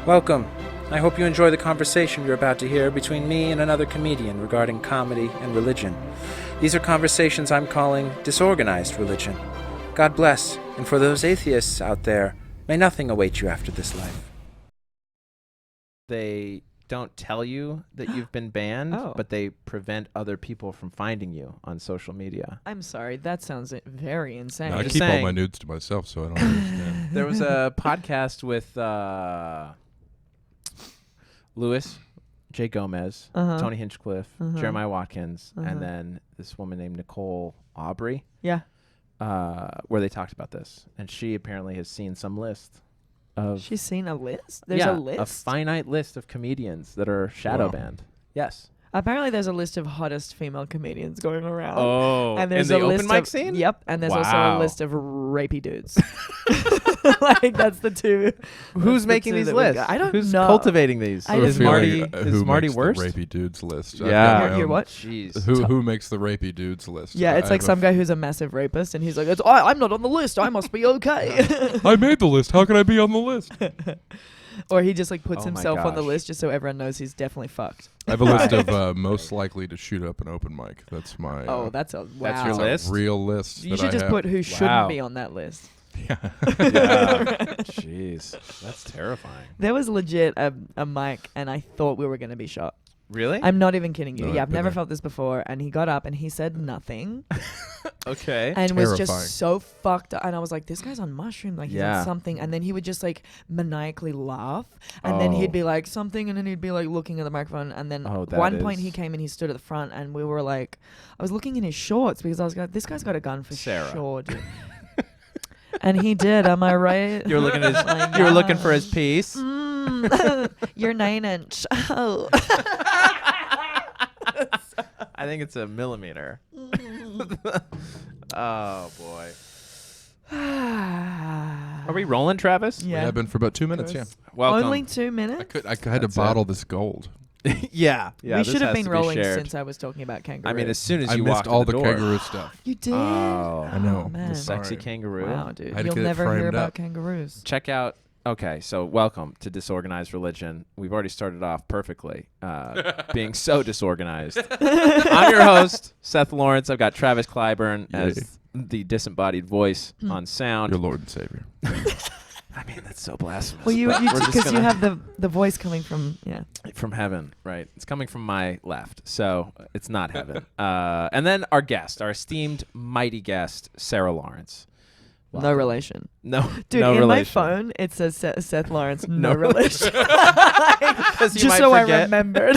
Welcome. I hope you enjoy the conversation you're about to hear between me and another comedian regarding comedy and religion. These are conversations I'm calling Disorganized Religion. God bless, and for those atheists out there, may nothing await you after this life. They don't tell you that you've been banned, but they prevent other people from finding you on social media. I'm sorry, that sounds very insane. No, I keep all my nudes to myself, so I don't understand. There was a podcast with Louis J. Gomez, Tony Hinchcliffe, Jeremiah Watkins, and then this woman named Nicole Aubrey. Yeah. Where they talked about this. And she apparently has seen some list of... She's seen a list? There's a list? A finite list of comedians that are shadow banned. Yes. Apparently there's a list of hottest female comedians going around. Oh, and there's in the a open mic scene? Yep, and there's also a list of rapey dudes. Like, that's the two. Who's making these lists? I don't Who's know. cultivating these? Is Marty makes worst? the rapey dudes list? Yeah. You're what? Jeez. Who makes the rapey dudes list? Yeah, it's like some guy who's a massive rapist, and he's like, I'm not on the list. I must be okay. I made the list. How can I be on the list? Or he just like puts Oh my himself on the gosh. list just so everyone knows he's definitely fucked. I have a list of most likely to shoot up an open mic. That's my. That's a wow. That's your that's list? a real list. You that should I just have. put who shouldn't be on that list. Yeah. Jeez. That's terrifying. There was legit a mic, and I thought we were going to be shot. Really? I'm not even kidding you. No, Yeah, I've I've been never there. felt this before. And he got up and he said nothing Okay. and was Terrifying. just so fucked up. And I was like, this guy's on mushroom. Like, he's Yeah. on something. And then he would just like maniacally laugh. And then he'd be like something. And then he'd be like looking at the microphone. And then that one point is- he came and he stood at the front. And we were like, I was looking in his shorts because I was like, this guy's got a gun for Sarah. sure, dude. And he did. Am I right? You were looking at his, Like, you were looking for his piece. You're 9-inch. Oh. I think it's a millimeter. Oh boy. Are we rolling, Travis? We Yeah. have been for about 2 minutes. Yeah. Welcome. Only 2 minutes? I had to That's bottle this gold. yeah. We this should have has been to be rolling shared. since I was talking about kangaroos. I mean, as soon as I you missed walked all in the the door. kangaroo stuff. You did? Oh, I know. man. the sexy Sorry. kangaroo. Wow, dude. I had to You'll get it never hear framed about up. kangaroos. Check out. Okay, so welcome to Disorganized Religion. We've already started off perfectly, being so disorganized. I'm your host, Seth Lawrence. I've got Travis Clyburn as the disembodied voice on sound. Your Lord and Savior. I mean, that's so blasphemous. Well, but we're just because you gonna- have the voice coming from, from heaven, right? It's coming from my left, so it's not heaven. And then our guest, our esteemed, mighty guest, Sarah Lawrence. no Welcome. relation. No, Dude, no in relation. my phone, it says Seth Lawrence, no No relation. 'Cause you Just might so I forget. remembered.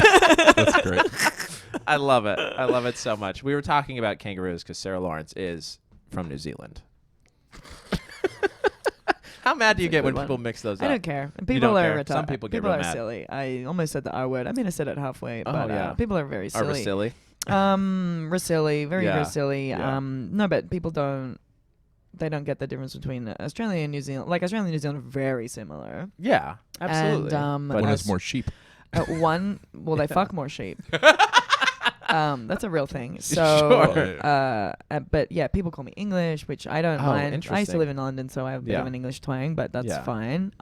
That's great. I love it. I love it so much. We were talking about kangaroos because Sarah Lawrence is from New Zealand. How mad do you That's a get when good people one. mix those I up? don't care. People don't are care. retarded. Some people get People real are mad. silly. I almost said the R word. I mean, I said it halfway, but yeah. people are very silly. Are we silly? Silly, very, Yeah. very silly. Yeah. No, but people don't get the difference between Australia and New Zealand. Like, Australia and New Zealand are very similar. Yeah, absolutely. And But One has as- more sheep. they fuck more sheep. That's a real thing. So, Sure. but yeah, people call me English, which I don't Oh, mind. I used interesting. to live in London, so I have a bit Yeah. of an English twang, but that's Yeah. fine.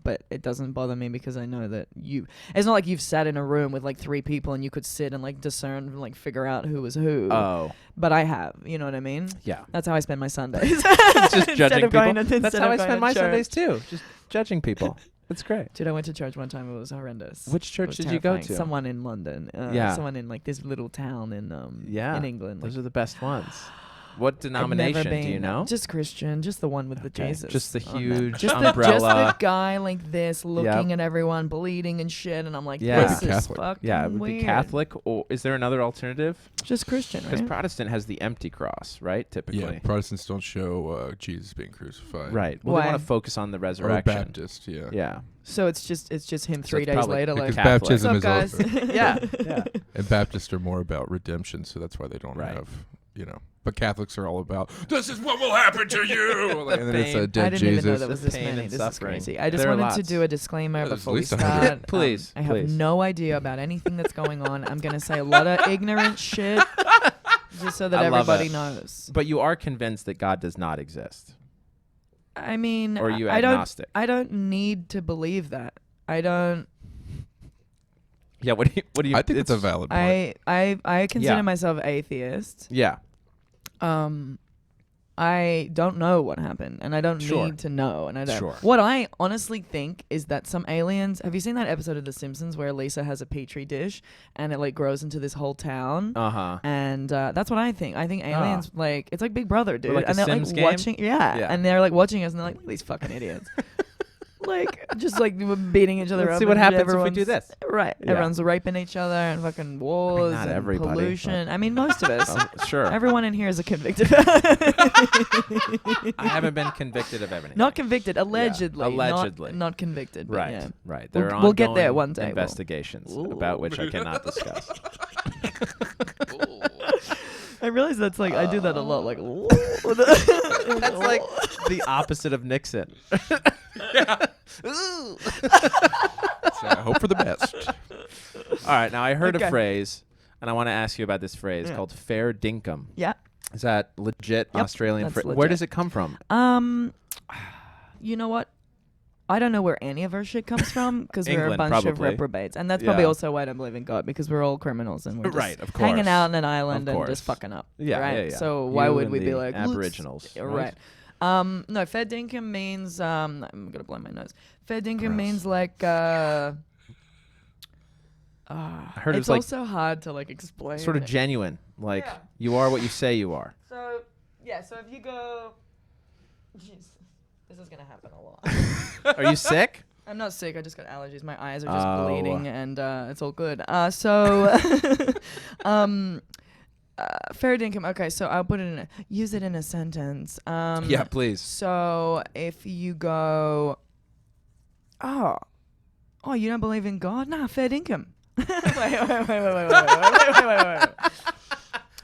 But it doesn't bother me because I know that it's not like you've sat in a room with like 3 people and you could sit and like discern and like figure out who was who. Oh, But I have, you know what I mean? yeah. That's how I spend my Sundays. Just Instead judging of going people. to- That's instead how of I going spend to my church. Sundays too. Just judging people. It's great. Dude, I went to church one time. It was horrendous. Which It church was did you go terrifying. to? Someone in London. Yeah. Someone in like this little town in Yeah. in England. Those like, are the best ones. What I've never denomination do you been- know? Just Christian, just the one with the Okay. Jesus. Just the on them. huge just umbrella. The guy like this looking at everyone bleeding and shit, and I'm like, Yeah. this Would be is Catholic. fucking Yeah, it would weird. be Catholic, or is there another alternative? Just Christian, Because right? Protestant has the empty cross, right? Typically. Yeah, Protestants don't show Jesus being crucified. Right. Well, they Why? want to focus on the Or resurrection. Baptist, yeah. Yeah. So it's just him So 3 it's days probably later, because like, Catholic. baptism what's up, is guys? also. Yeah. Yeah. And Baptists are more about redemption, so that's why they don't Right. have, But Catholics are all about, this is what will happen to you. Like, and then it's pain. a I dead didn't even know Jesus. there was The this pain many. and This suffering. is crazy. I just There are wanted to lots. do a disclaimer there's before at we least 100. start. Please, I have please. no idea about anything that's going on. I'm going to say a lot of ignorant shit just so that I love everybody it. knows. But you are convinced that God does not exist. I mean, Or are you I agnostic? don't need to believe that. I don't. Yeah. What do you? I think it's a valid point. I consider Yeah. myself atheist. Yeah. I don't know what happened, and I don't Sure. need to know, and I don't. Sure. What I honestly think is that some aliens. Have you seen that episode of The Simpsons where Lisa has a petri dish and it like grows into this whole town? Uh-huh. And that's what I think. I think aliens like it's like Big Brother, dude, like the and they're Sims like game? watching. Yeah, and they're like watching us, and they're like, look at these fucking idiots. Like just like we're beating each other up. Let's see what and happens if we everyone's- do this. Right. Yeah. Everyone's raping each other and fucking wars not and everybody, pollution. I mean, most of us. Sure. Everyone in here is a convicted. I haven't been convicted of anything. Not convicted, allegedly. allegedly. Not convicted. But Right. yeah. Right. We'll- There are we'll get there ongoing one day, Will. Investigations about which I cannot discuss. I realize that's like I do that a lot. Like That's like the opposite of Nixon. So I hope for the best. All right. Now I heard a Okay. phrase, and I want to ask you about this phrase Yeah. called fair dinkum. yeah. Is that legit Yep, Australian that's phrase? Where legit. does it come from? You know what? I don't know where any of our shit comes from because we're a England, bunch of probably. reprobates, and that's probably Yeah. also why I don't believe in God because we're all criminals and we're just Right, of hanging course. out on an island Of and just course. fucking up. Yeah, right? yeah, yeah. So why You would and we be the like let's- Aboriginals, Yeah, right? No, fair dinkum means I'm gonna blow my nose. Fair dinkum Gross. means like I heard it it's was like also hard to like explain. sort of genuine. Like Yeah. you are what you say you are. So yeah, so if you go, jeez, this is gonna happen a lot. Are you sick? I'm not sick. I just got allergies. My eyes are just Oh. bleeding, and it's all good. Fair dinkum. Okay, so I'll put it in. Use it in a sentence. Yeah, please. So if you go, oh, you don't believe in God? Nah, fair dinkum. wait.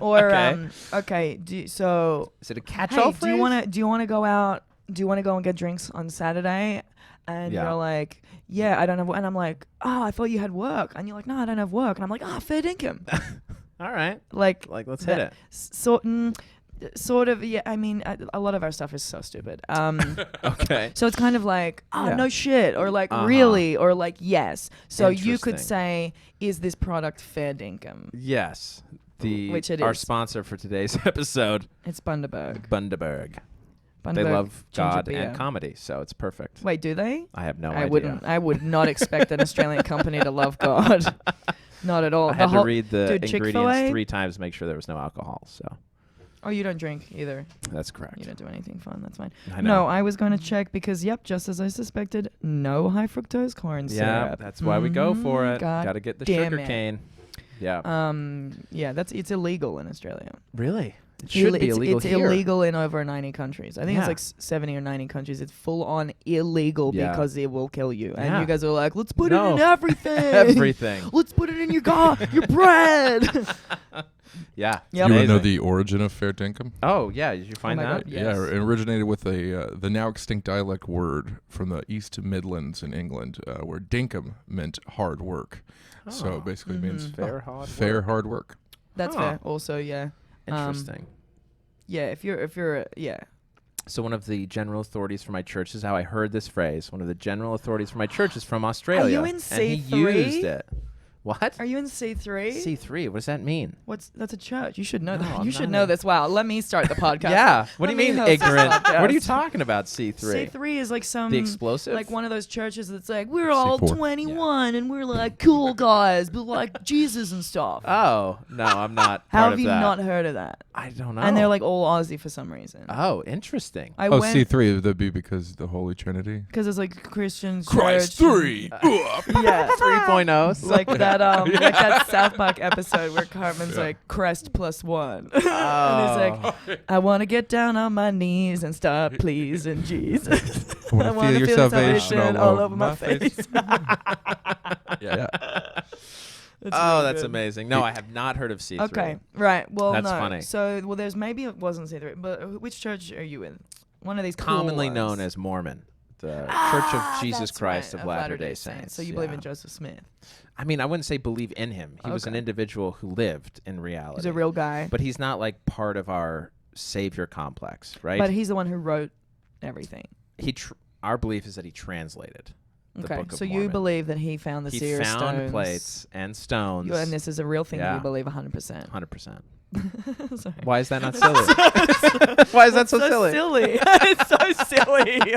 Or Okay. okay. So Is it a catch-all hey, phrase? do you want to go out? Do you want to go and get drinks on Saturday? And Yeah. you're like, yeah, I don't have. And I'm like, oh, I thought you had work. And you're like, no, I don't have work. And I'm like, fair dinkum. All right. like Let's hit it. Sort of. Yeah. I mean, a lot of our stuff is so stupid. Okay. So it's kind of like, Yeah. no shit, or like Uh-huh. really, or like yes. So you could Interesting. say, is this product fair dinkum? Yes. Which it our is. sponsor for today's episode, It's Bundaberg. Bundaberg. They Bundaberg love ginger God beer. and comedy, so it's perfect. Wait, do they? I have no I idea. would not expect an Australian company to love God. Not at all. I had to whole- read the dude, ingredients Chick-fil-A? 3 times to make sure there was no alcohol. So Oh, you don't drink either. that's correct. You don't do anything fun. That's fine. I know. No, I was going to check because, just as I suspected, no high fructose corn Yeah, syrup. that's why we go for it. God Got to get the damn sugar it. cane. Yeah. It's illegal in Australia. Really? It should be illegal It's here. illegal in over 90 countries. I think Yeah. it's like 70 or 90 countries. It's full on illegal Yeah. because it will kill you. And Yeah. you guys are like, let's put it No. in everything. Everything. Let's put it in your your bread. Yeah. Yep. You want to know Amazing. the origin of fair dinkum? Oh, yeah. Did you find my that? God, yes. Yeah, it originated with the now extinct dialect word from the East Midlands in England, where dinkum meant hard work. So Oh. it basically means Fair hard fair work. hard work. That's Huh. fair. Also, yeah. Interesting. Yeah, if you're yeah. So one of the general authorities for my church is how I heard this phrase. One of the general authorities for my church is from Australia. you in And he C3? used it. What? Are you in C3? C3. What does that mean? That's a church. You should know No, that. I'm You should not know a- this. Wow. Let me start the podcast. Yeah. What Let do you me mean host this ignorant? podcast. What are you talking about, C3? C3 is like some The explosive? like one of those churches that's like we're all C4. 21 and we're like cool guys, but like Jesus and stuff. Oh, no, I'm not How part have of you that. not heard of that? I don't know. And they're like all Aussie for some reason. Oh, interesting. I Oh, went C3, would that be because the Holy Trinity? because it's like Christian Christ church. 3! Yeah. 3.0. Like that like that South Park episode where Cartman's like crest +1. And he's like, I want to get down on my knees and start pleasing Jesus. I want to wanna feel your salvation all over my face. Yeah. It's Oh, really that's good. amazing. No, I have not heard of C3. Okay, right. Well, That's no. funny. So, there's maybe it wasn't C3, but which church are you in? One of these cool Commonly ones. known as Mormon. The Church of Jesus That's Christ right, of Latter-day Saints. So you believe Yeah. in Joseph Smith? I mean, I wouldn't say believe in him. He was an Okay. individual who lived in reality. He's a real guy, But he's not like part of our savior complex, right? but he's the one who wrote everything. Our belief is that he translated the Okay, Book of so Mormon. you believe that he found the he seer found stones. plates and stones. And this is a real thing that Yeah. you believe 100%. 100%. Sorry. Why is that not silly? Why is that so silly? It's so silly.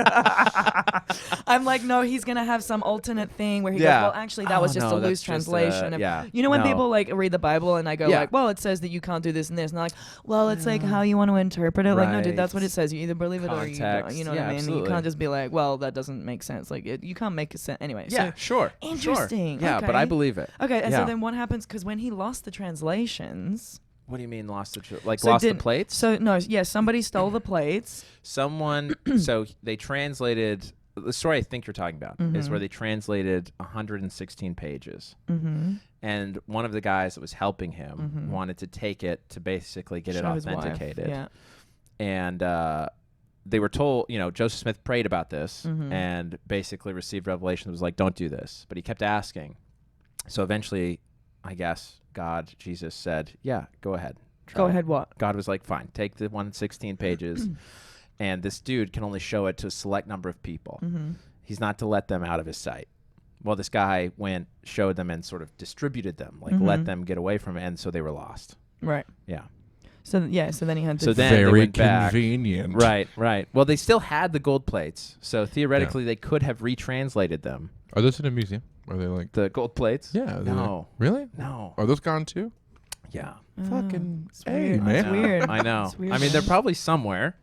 I'm like, no, he's gonna have some alternate thing where he Yeah. goes, well, actually, that was just no, a that's loose just translation. Of, yeah. you know when No. people like read the Bible and I go Yeah. like, well, it says that you can't do this and this, and they're like, well, it's like how you want to interpret it. Like, no, dude, that's what it Right. says. You either believe it or you don't. Context. You know what Yeah, I mean? absolutely. You can't just be like, well, that doesn't make sense. Like, you can't make a sense anyway. Yeah, So, sure. interesting. Sure. Yeah, but I Okay. believe it. okay, and Yeah. so then what happens? Because when he lost the translations. What do you mean lost the So lost the didn't- plates? So no, yeah, somebody stole the plates. Someone so they translated the story I think you're talking about is where they translated 116 pages. Mm-hmm. And one of the guys that was helping him wanted to take it to basically get it Show his wife. authenticated. Yeah. And they were told, Joseph Smith prayed about this Mhm. and basically received revelation that was like, don't do this. But he kept asking. So eventually, I guess, God, Jesus said, yeah, go ahead. Go Try it." ahead. What? God was like, fine, take the 116 pages. And this dude can only show it to a select number of people. Mm-hmm. He's not to let them out of his sight. Well, this guy went, showed them, and sort of distributed them, like Mhm. let them get away from it, and so they were lost. Right. Yeah. So So then he had to. So then they Very went back. convenient. Right. Well, they still had the gold plates, so theoretically they could have retranslated them. Are those in a museum? Are they like? The gold plates? Yeah. they're No. Really? No. Are those gone too? Yeah. Fucking It's hey, weird. man. It's weird. I know. It's weird, I mean, they're man. probably somewhere,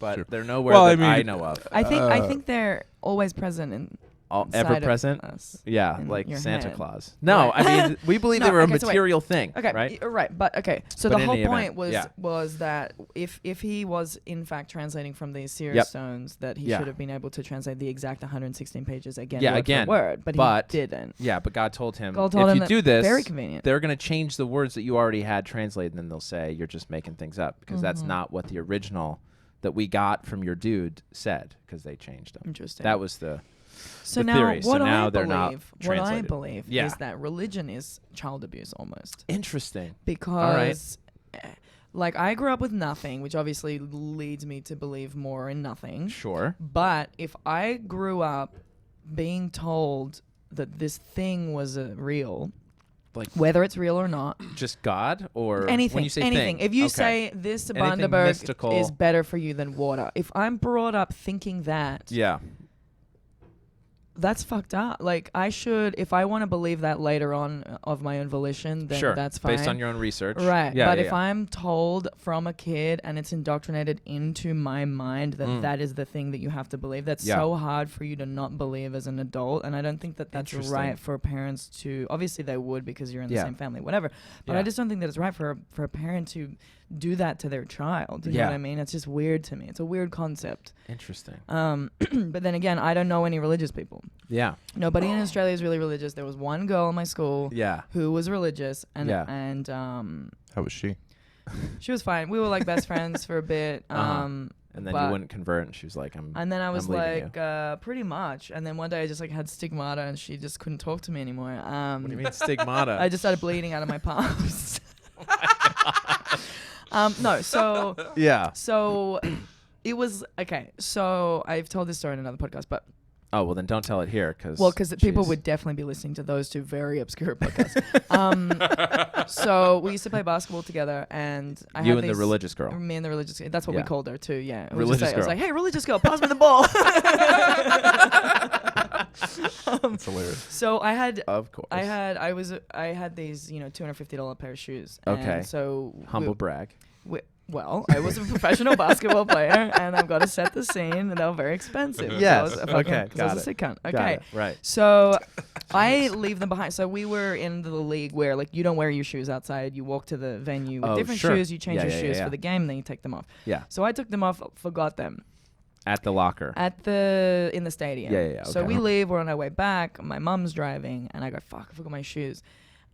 but Sure. they're nowhere Well, that I I mean, know of. I think they're always present in Ever inside of present? us. Yeah, in like your Santa head. Claus. No, Right. I mean, we believe No, they were a okay, so wait. material thing, Okay, right? right, but okay. So But the in whole any event, point was yeah. was that if he was in fact translating from these seer Yep. stones, that he Yeah. should have been able to translate the exact 116 pages again, Yeah, word again, for word, but but he didn't. Yeah, but God told him, God told if him you that do this, very convenient. they're going to change the words that you already had translated, and then they'll say you're just making things up because that's Mhm. not what the original that we got from your dude said because they changed them. Interesting. That was the So the now, theory. So what now I they're not believe, translated. Yeah. is that religion is child abuse almost, interesting. because, like, I grew up with nothing, which obviously leads me to believe more in nothing. Sure. But if I grew up being told that this thing was real, Like whether it's real or not, just God or anything, when you say anything. thing. If you Okay. say this Anything Bundaberg mystical. is better for you than water, if I'm brought up thinking that, Yeah. that's fucked up. Like, I should, if I want to believe that later on of my own volition, then Sure. that's fine. Based on your own research. Right. Yeah, but yeah, if yeah. I'm told from a kid and it's indoctrinated into my mind that Mm. that is the thing that you have to believe, that's Yeah. so hard for you to not believe as an adult. And I don't think that that's Interesting. right for parents to, obviously they would because you're in the Yeah. same family, whatever. But Yeah. I just don't think that it's right for a parent to do that to their child. You know Yeah. what I mean? It's just weird to me. It's a weird concept. Interesting. But then again, I don't know any religious people. Yeah. Nobody in Australia is really religious. There was one girl in my school Yeah. who was religious, and Yeah. How was she? she was fine. We were like best friends for a bit. Uh-huh. And then you but- wouldn't convert, and she was like, "I'm." And then I was I'm leaving like, pretty much. And then one day I just like had stigmata, and she just couldn't talk to me anymore. What do you mean stigmata? I just started bleeding out of my palms. No, so Yeah. so it was okay. So I've told this story in another podcast, but Oh well, then don't tell it here, because people would definitely be listening to those two very obscure podcasts. So we used to play basketball together, and I You had and the these- religious girl. Me and the religious. That's what we Yeah. called her too. Yeah, it was Religious just like, I was girl. like, "Hey, religious girl, pass me the ball." That's hilarious. So I had Of course. I had these, $250 pair of shoes. Okay. And so Humble brag. well, I was a professional basketball player, and I've got to set the scene, and they were very expensive. Yes. So I was, Okay, 'cause I was got a it. sick cunt. Got Okay. it. Right. So I leave them behind. So we were in the league where like you don't wear your shoes outside. You walk to the venue with Oh, different sure. shoes. You change Yeah, your yeah, shoes yeah. for the game, then you take them off. Yeah. So I took them off, forgot them At the locker. in the stadium. Yeah. So Okay. we leave. We're on our way back. My mum's driving, and I go, "Fuck! I forgot my shoes."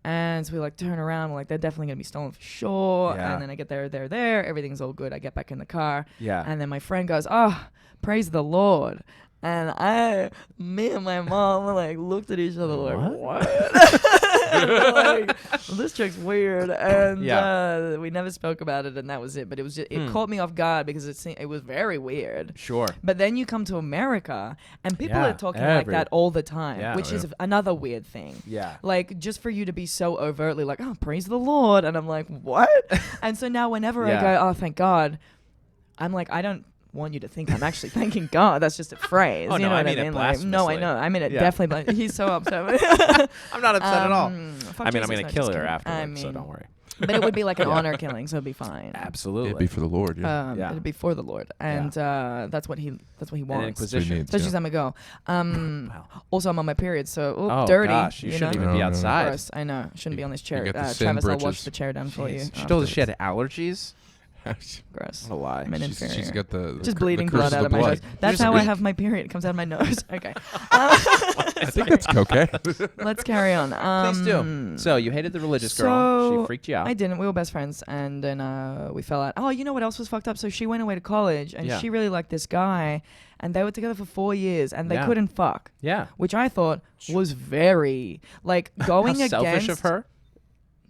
And so we like turn around. We're like, "They're definitely gonna be stolen for sure." Yeah. And then I get there. Everything's all good. I get back in the car, Yeah. and then my friend goes, "Oh, praise the Lord." And me and my mom were like looked at each other like, What? what? Like, well, this chick's weird, and Yeah. we never spoke about it, and that was it. But it was just, it caught me off guard because it was very weird. Sure. But then you come to America, and people Yeah, are talking like that all the time, Yeah. which Oh, is another weird thing. Yeah. Like, just for you to be so overtly like, oh, praise the Lord, and I'm like, what? And so now whenever I Yeah. go, oh, thank God, I'm like, I don't want you to think I'm actually thanking God. That's just a phrase. Oh, you no, know I what mean it I mean? Like, no, I blasphemously. know. I mean it Yeah. definitely. But he's so upset. I'm not upset at all. Fuck I mean, Jesus, I'm going no, to kill just her kidding. afterwards, so mean, don't worry. But it would be like an honor killing, so it'd be fine. Absolutely. It'd be for the Lord. Yeah. Yeah. It'd be for the Lord, and that's what he An wants. inquisition. needs. Especially Yeah. as I'm a go. Wow. Also, I'm on my period, so Oh, dirty. gosh. You shouldn't know? even be No, no, no. outside. Gross. I know. Shouldn't be on this chair. You got the sin Travis, I'll wash britches. the chair down for you. Jeez. She Oh, told us she had allergies. gross. What a lie. I'm an She's inferior. got the Just cur- bleeding the curse blood out the of my nose. blood. That's Just how I weak. have my period. It comes out of my nose. Okay. I think that's okay. Let's carry on. Please do. So you hated the religious girl. She freaked you out. I didn't. We were best friends, and then we fell out. Oh, you know what else was fucked up? So she went away to college, and Yeah. she really liked this guy, and they were together for 4 years, and they Yeah. couldn't fuck, Yeah. which I thought was very like going How against. selfish of her.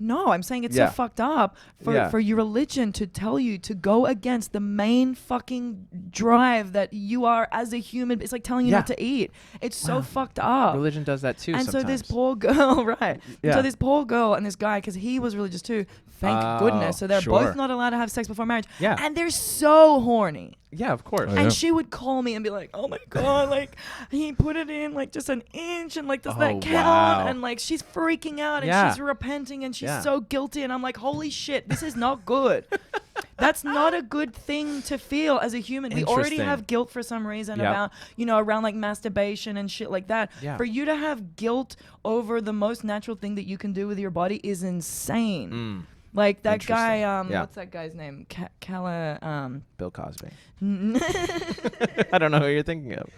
No, I'm saying it's Yeah. so fucked up Yeah. for your religion to tell you to go against the main fucking drive that you are as a human. It's like telling you Yeah. not to eat. It's so Wow. fucked up. Religion does that too And sometimes. so this poor girl, right? And Yeah. so this poor girl and this guy, because he was religious too. Thank Oh, goodness. So they're sure. both not allowed to have sex before marriage. Yeah. And they're so horny. Yeah, of course. Oh, yeah. And she would call me and be like, "Oh my god, like he put it in like just an inch, and like does Oh, that count?" wow. And like she's freaking out and Yeah. she's repenting and she's Yeah. so guilty, and I'm like, "Holy shit, this is not good." That's not a good thing to feel as a human. We already Interesting. have guilt for some reason Yep. about, around like masturbation and shit like that. Yeah. For you to have guilt over the most natural thing that you can do with your body is insane. Mm. Like that guy, Interesting. Yeah. what's that guy's name? Bill Cosby. I don't know who you're thinking of.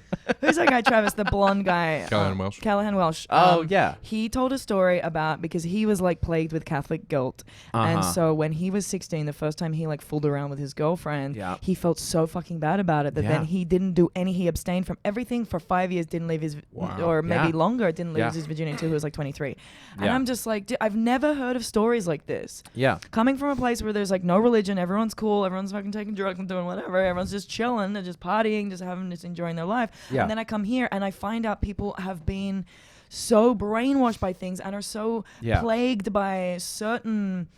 Who's that guy, Travis? The blonde guy. Callahan Welsh. Callahan Welsh. Oh, yeah. He told a story about, because he was like plagued with Catholic guilt. And Uh-huh. so when he was 16, the first time he like fooled around with his girlfriend, Yeah. he felt so fucking bad about it that Yeah. then he didn't do he abstained from everything for 5 years, didn't leave his, Wow. or maybe Yeah. longer, didn't lose Yeah. his virginity until he was like 23. And Yeah. I'm just like, I've never heard of stories like this. Yeah. Coming from a place where there's like no religion, everyone's cool, everyone's fucking taking drugs and doing whatever, everyone's just chilling and just partying, just enjoying their life. Yeah. And then I come here and I find out people have been so brainwashed by things and are so Yeah. plagued by certain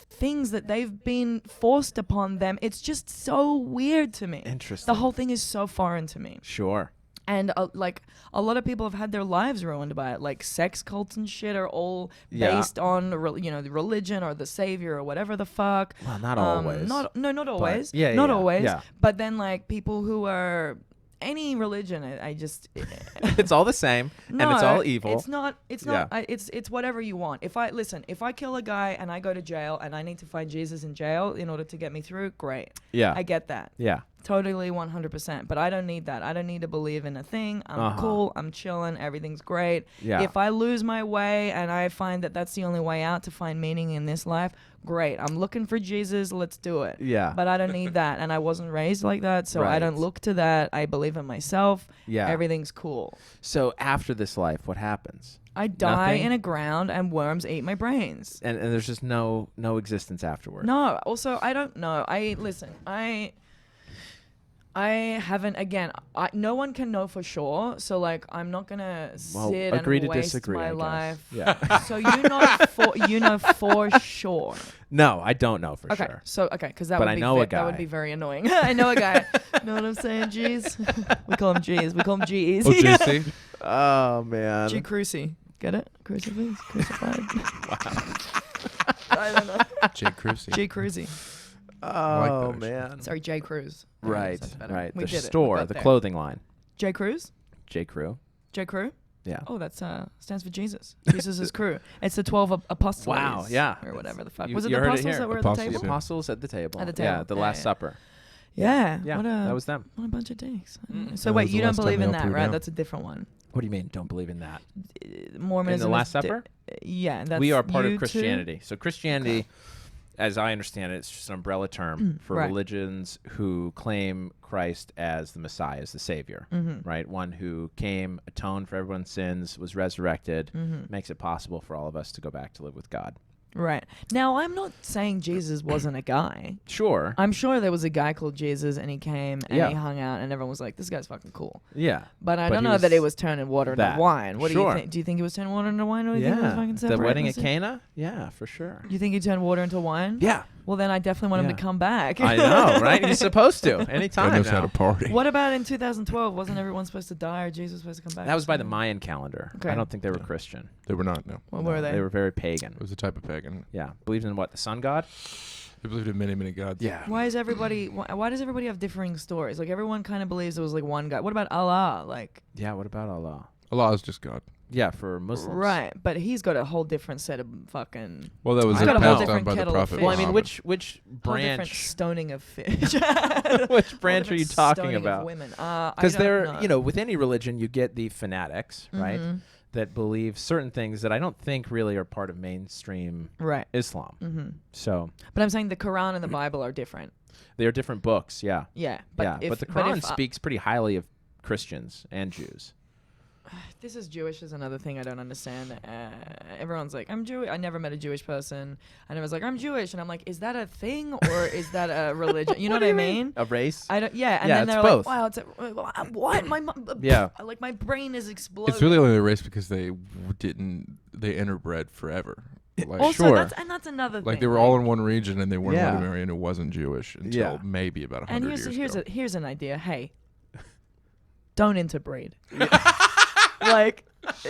things that they've been forced upon them. It's just so weird to me. Interesting. The whole thing is so foreign to me. Sure. And like a lot of people have had their lives ruined by it. Like sex cults and shit are all Yeah. based on the religion or the savior or whatever the fuck. Well, not always. Not always. yeah, not yeah, always. yeah. But then like people who are any religion, I just It's all the same, and it's all evil. It's not. It's Yeah. not. It's whatever you want. If I kill a guy and I go to jail and I need to find Jesus in jail in order to get me through, great. Yeah. I get that. Yeah. Totally 100%. But I don't need that. I don't need to believe in a thing. I'm Uh-huh. cool. I'm chilling. Everything's great. Yeah. If I lose my way and I find that that's the only way out to find meaning in this life, great. I'm looking for Jesus. Let's do it. Yeah. But I don't need that. And I wasn't raised like that. So I Right. don't look to that. I believe in myself. Yeah. Everything's cool. So after this life, what happens? I die Nothing? in the ground and worms eat my brains. And there's just no existence afterward. No, also I don't know. I haven't, again, no one can know for sure. So like I'm not gonna sit agree and to waste disagree, my I guess. life. Yeah. So you know for sure. No, I don't know for Okay. sure. So okay, because that But would I be know a that would guy. be very annoying. I know a guy. Know what I'm saying? G's. We call him G's. We call him G's. Oh, JC. Oh man. G Cruci. Get it? Crucifix? Crucified. I don't know. Jake Cruci. G Cruci. Oh like that, man. Sorry, J Cruz. Right. Sounds better. Right. We The did it. We store, got the there. clothing line. J Cruz? J Crew. J Crew? Yeah. Oh, that's stands for Jesus. Jesus' crew. It's the 12 apostles. Wow, yeah. Or whatever the fuck. You- Was it you the heard it apostles here. that were Apostles, at the The table? yeah. apostles at the table. At the Yeah. table. The Yeah, Last yeah. Supper. Yeah. Yeah. That was them. What a bunch of dicks. Mm. So That wait, was you the don't last time believe they in all that, threw right? down. That's a different one. What do you mean? Don't believe in that? Mormonism. In the Last is Supper? Yeah. That's We are part you of Christianity. So Christianity, as I understand it, it's just an umbrella term for Right. religions who claim Christ as the Messiah, as the Savior, right? One who came, atoned for everyone's sins, was resurrected, makes it possible for all of us to go back to live with God. Right. Now, I'm not saying Jesus wasn't a guy. Sure. I'm sure there was a guy called Jesus, and he came and Yeah. he hung out, and everyone was like, "This guy's fucking cool." Yeah. But I But don't he know was that it was turning water into that. wine. What do you Sure. think? Do you think he was turning water into wine, or do you think he was fucking The separating wedding us? at Cana? Yeah, for sure. You think he turned water into wine? Yeah. Well, then I definitely want him Yeah. to come back. I know, right? He's supposed to. God Anytime knows how now. to party. What about in 2012? Wasn't everyone supposed to die, or Jesus supposed to come back? That was by the Mayan calendar. Okay. I don't think they were Christian. They were not, no. What were they? They were very pagan. It was a type of pagan. Yeah. Believed in what? The sun god? They believed in many, many gods. Yeah. Why is everybody? Why does everybody have differing stories? Like everyone kind of believes it was like one guy. What about Allah? Like Yeah, what about Allah? Allah is just God. Yeah, for Muslims. right, but he's got a whole different set of fucking Well, that was He's got a whole passed down different by the kettle of Prophet fish. Well, I mean, Muhammad. which whole different branch? stoning of fish. Which branch are you talking about? Because with any religion, you get the fanatics, right, that believe certain things that I don't think really are part of mainstream right. Islam. So But I'm saying the Quran and the Bible are different. they are different books, yeah. Yeah, But the Quran speaks pretty highly of Christians and Jews. This is Jewish is another thing I don't understand. Everyone's like, I'm Jewish. I never met a Jewish person. And I was like, I'm Jewish. And I'm like, is that a thing or is that a religion? You know what I mean? A race? I don't. Yeah. And Yeah, then it's they're both. like, wow, it's what? Yeah. Like my brain is exploding. It's really only a race because they interbred forever. Like, also, Sure. that's another thing. like they were all in one region and they weren't Yeah. allowed to marry, and it wasn't Jewish until Yeah. maybe about 100 And years ago. here's an idea. Hey, don't interbreed. Like,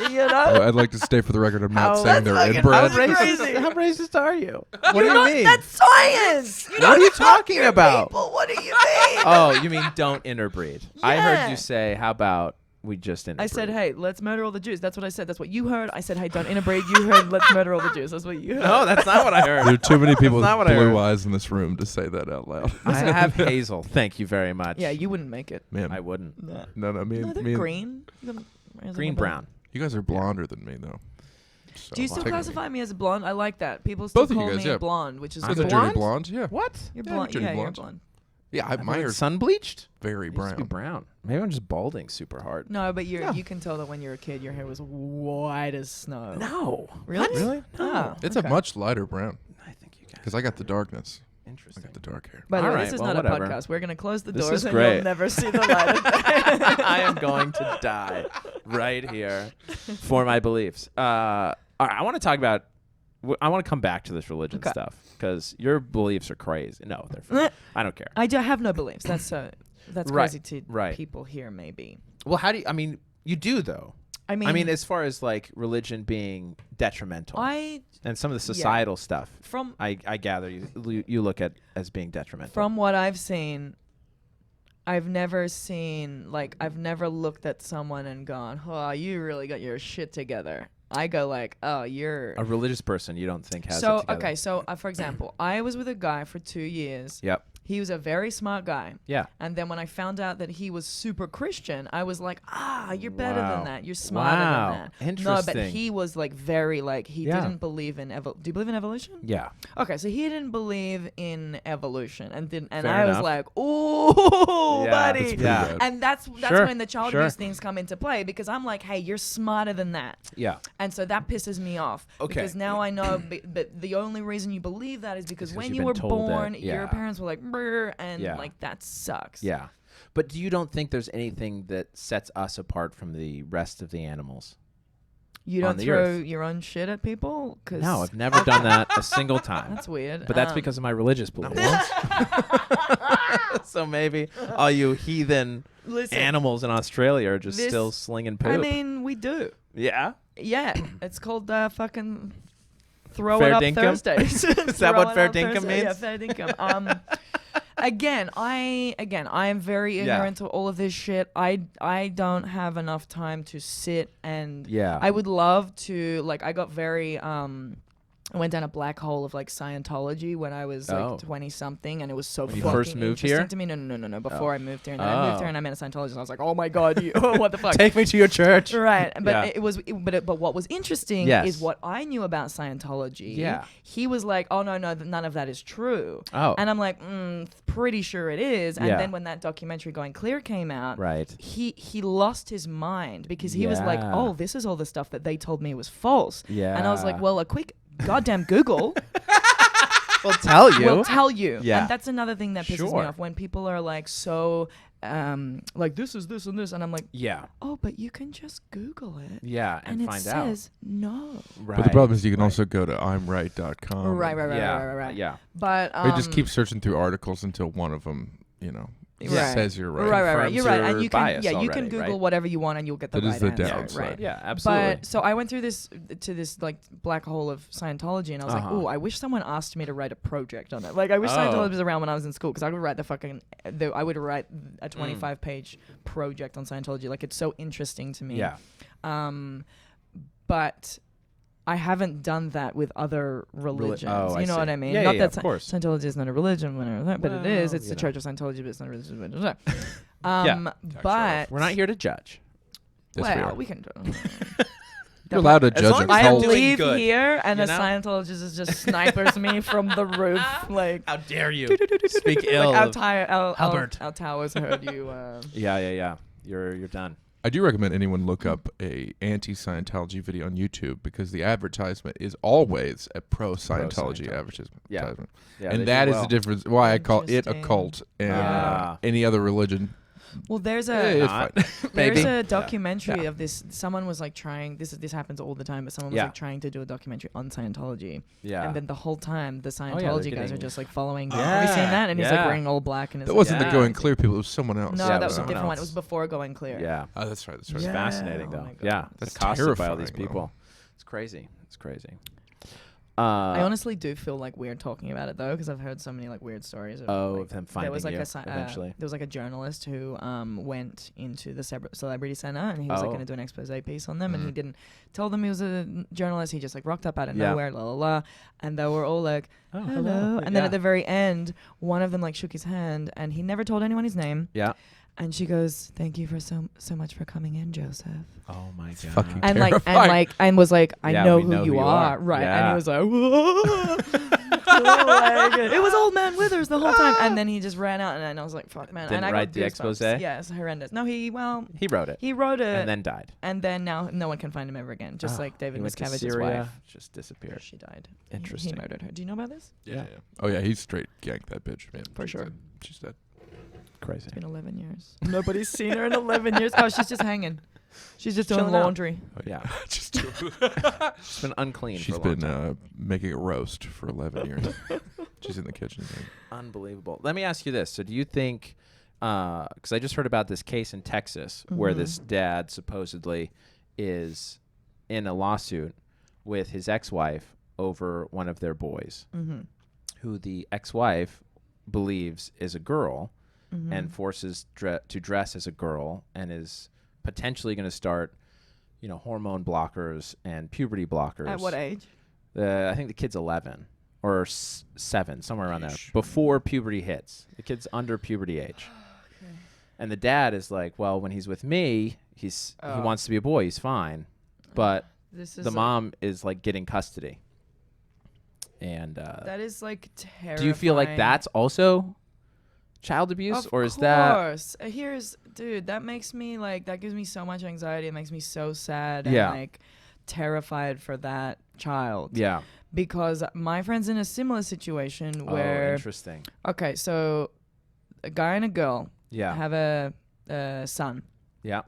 you know. I'd like to stay for the record. I'm not How- saying they're That's inbred. fucking crazy. How racist are you? What do you not, mean? That's science. You're What not are you fucking talking your about? people. What do you mean? Oh, you mean don't interbreed. I heard Yeah. you say, how about we just interbreed? I said, hey, let's murder all the Jews. That's what I said. That's what you heard. I said, hey, don't interbreed. You heard, let's murder all the Jews. That's what you heard. No, that's not what I heard. There are too many people with not what I blue heard. eyes in this room to say that out loud. I have Hazel. Thank you very much. Yeah, you wouldn't make it. Man, I wouldn't. No, no, me no and they're me and- green. Green brown. You guys are blonder than me, though. So Do you still technically- classify me as a blonde? I like that. People still Both of you call guys, me yeah. blonde, which is I'm Is it cool. dirty blonde? blonde? Yeah. What? You're Yeah, blonde. dirty Yeah, you're blonde. blonde. Yeah, I my hair's sun bleached. very Used to be brown. brown. Maybe I'm just balding super hard. No, but Yeah. you can tell that when you're a kid, your hair was white as snow. No. Really? Really? Ah, It's okay. a much lighter brown I think you guys. because I got the darkness. I Interesting. got the dark hair. By the way, All this right, is well, not whatever. a podcast. We're gonna close the This doors is and great. you'll never see the light of day. I am going to die right here for my beliefs. All right, I want to talk about. I want to come back to this religion Okay. stuff because your beliefs are crazy. No, they're. I don't care. I do have no beliefs. That's Right, crazy to right. people here, maybe. Well, how do you? I mean, you do though. I mean, as far as like religion being detrimental I and some of the societal stuff, from I gather you look at as being detrimental. from what I've seen, I've never looked at someone and gone, "Oh, you really got your shit together." I go like, "Oh, you're." a religious person, you don't think has it So together. okay, so for example, I was with a guy for 2 years. Yep. He was a very smart guy. Yeah. And then when I found out that he was super Christian, I was like, you're better Wow. than that. You're smarter Wow. than that. No, but Interesting. he was like very like he Yeah. didn't believe in Do you believe in evolution? Yeah. Okay, so he didn't believe in evolution and Fair I was enough. like, ooh, Yeah, buddy. That's pretty Yeah. bad. And that's Sure, when the child sure. abuse things come into play because I'm like, hey, you're smarter than that. Yeah. And so that pisses me off. Okay. Because now I know, but the only reason you believe that is because It's 'cause when you've you been were told that, born, yeah. your parents were like, brr, and Yeah. like that sucks. Yeah. But you don't think there's anything that sets us apart from the rest of the animals? You On don't the throw earth. your own shit at people? Cause No, I've never done that a single time. that's weird. But that's because of my religious beliefs. Once. So maybe all you heathen listen, animals in Australia are just This- still slinging poop. I mean, we do. yeah. Yeah, it's called fucking throw Fair it up dinkum? Thursdays. Is that what Throw it fair up dinkum Thursday. means? Yeah, fair dinkum. Again, I am very Yeah. ignorant to all of this shit. I don't have enough time to sit and Yeah. I would love to I got very I went down a black hole of like Scientology when I was like 20 something, and it was so When you fucking first moved interesting here? to me. No. Before I moved here, and then I moved here, and I met a Scientologist. And I was like, oh my god, what the fuck? Take me to your church. Right, but Yeah. but what was interesting Yes. is what I knew about Scientology. Yeah. He was like, oh no, none of that is true. Oh. And I'm like, pretty sure it is. And Yeah. then when that documentary Going Clear came out, Right. he lost his mind because he was like, Yeah. oh, this is all the stuff that they told me was false. Yeah. And I was like, well, a quick goddamn Google We'll tell you. will tell you. Yeah. And that's another thing that pisses me Sure. off when people are like so like this is this and this, and I'm like, Yeah. oh, but you can just Google it. Yeah. And it find says no. out. Right. But the problem is you can also go to imright.com. Right. Yeah. Yeah. But Or just keep searching through articles until one of them, Right. says you're right. Right. You're right, Confirms and you can bias you can already, Google right? whatever you want, and you'll get the That right is the answer. downside. Right. Yeah. Absolutely. But so I went through this like black hole of Scientology, and I was like, "Ooh, I wish someone asked me to write a project on it. Like, I wish Scientology was around when I was in school, because I would write I would write a 25-page project on Scientology. Like, it's so interesting to me. Yeah. But I haven't done that with other religions. Oh, you know see. what I mean? Yeah, Not yeah, that of course. Scientology is not a religion, but it is. Well, It's the you know. Church of Scientology, but it's not a religion. Yeah. But We're not here to judge. Yes, we well, are. we can. You're allowed to As judge long a as I I'm cult. doing leave good, here, and you a know? Scientologist is just snipers me from the roof, like. How dare you speak ill Like of our Albert. our towers heard you. Yeah. You're done. I do recommend anyone look up a anti-Scientology video on YouTube, because the advertisement is always a pro-Scientology Pro-Scientology. advertisement. Yeah, they And do that is well. the difference. Why I call it a Interesting. cult and Ah. any other religion. Well, there's It's Not. fine. there's Maybe. a documentary of this. Someone was like trying. This happens all the time, but someone was Yeah. like trying to do a documentary on Scientology. Yeah. And then the whole time, the they're Scientology guys are getting- just like following. Yeah. Have you seen that? And he's like Yeah. wearing all black, and it's That like, wasn't Yeah. the Going Clear people. It was someone else. no, Yeah, that was a someone different one. else. It was before Going Clear. Yeah. Oh, that's right. That's right. It's Yeah. fascinating, Oh though. my God. Yeah. That's Accosted by all these terrifying, people. It's crazy. It's crazy. I honestly do feel like weird talking about it though, because I've heard so many like weird stories. Of, of like, them there was finding like you a eventually. there was like a journalist who went into the Celebrity Center, and he was like Oh. going to do an expose piece on them, and he Mhm. didn't tell them he was a journalist. He just like rocked up out of Yeah. nowhere, la la la, and they were all like, Oh, hello. And then at the very end, one of them like shook his hand, and he never told anyone his name. Yeah. And she goes, "Thank you for so much for coming in, Joseph." Oh my god. fucking And Terrifying. was like, "I Yeah, know we who know you who you are." are. Right. And Yeah. he was like, "Whoa." Like, it was Old Man Withers the whole time, and then he just ran out, and I was like, "Fuck, man!" Didn't and I write got the goosebumps. expose? Yeah, it's horrendous. No, He wrote it. he wrote it, And then died. now no one can find him ever again. Just Oh, like David he went to Miscavige's Syria, wife, just disappeared. she died. Interesting. He murdered her. Do you know about this? Yeah. Oh yeah, he's straight ganked that bitch, man. For She's sure. dead. She's dead. Crazy. It's been 11 years. Nobody's seen her in 11 years. Oh, she's just hanging. She's just doing Chilling out. laundry. Oh, Yeah. Just She's been unclean she's for a long been time. making a roast for 11 years. She's in the kitchen. Unbelievable. Let me ask you this. So do you think, because I just heard about this case in Texas where Mhm. this dad supposedly is in a lawsuit with his ex-wife over one of their boys, Mm-hmm. who the ex-wife believes is a girl Mm-hmm. and forces to dress as a girl, and is potentially going to start, hormone blockers and puberty blockers. At what age? I think the kid's 11 or 7, somewhere around there, Yeesh. before puberty hits. The kid's under puberty age. Okay. And the dad is like, well, when he's with me, he wants to be a boy. He's fine. But This is the mom is like getting custody. And that is like terrifying. do you feel like that's also child abuse, Of or is that? course. That makes me like, that gives me so much anxiety. It makes me so sad Yeah. and like terrified for that child. Yeah. Because my friend's in a similar situation Oh, where, interesting. okay, so a guy and a girl Yeah. have a son. Yeah.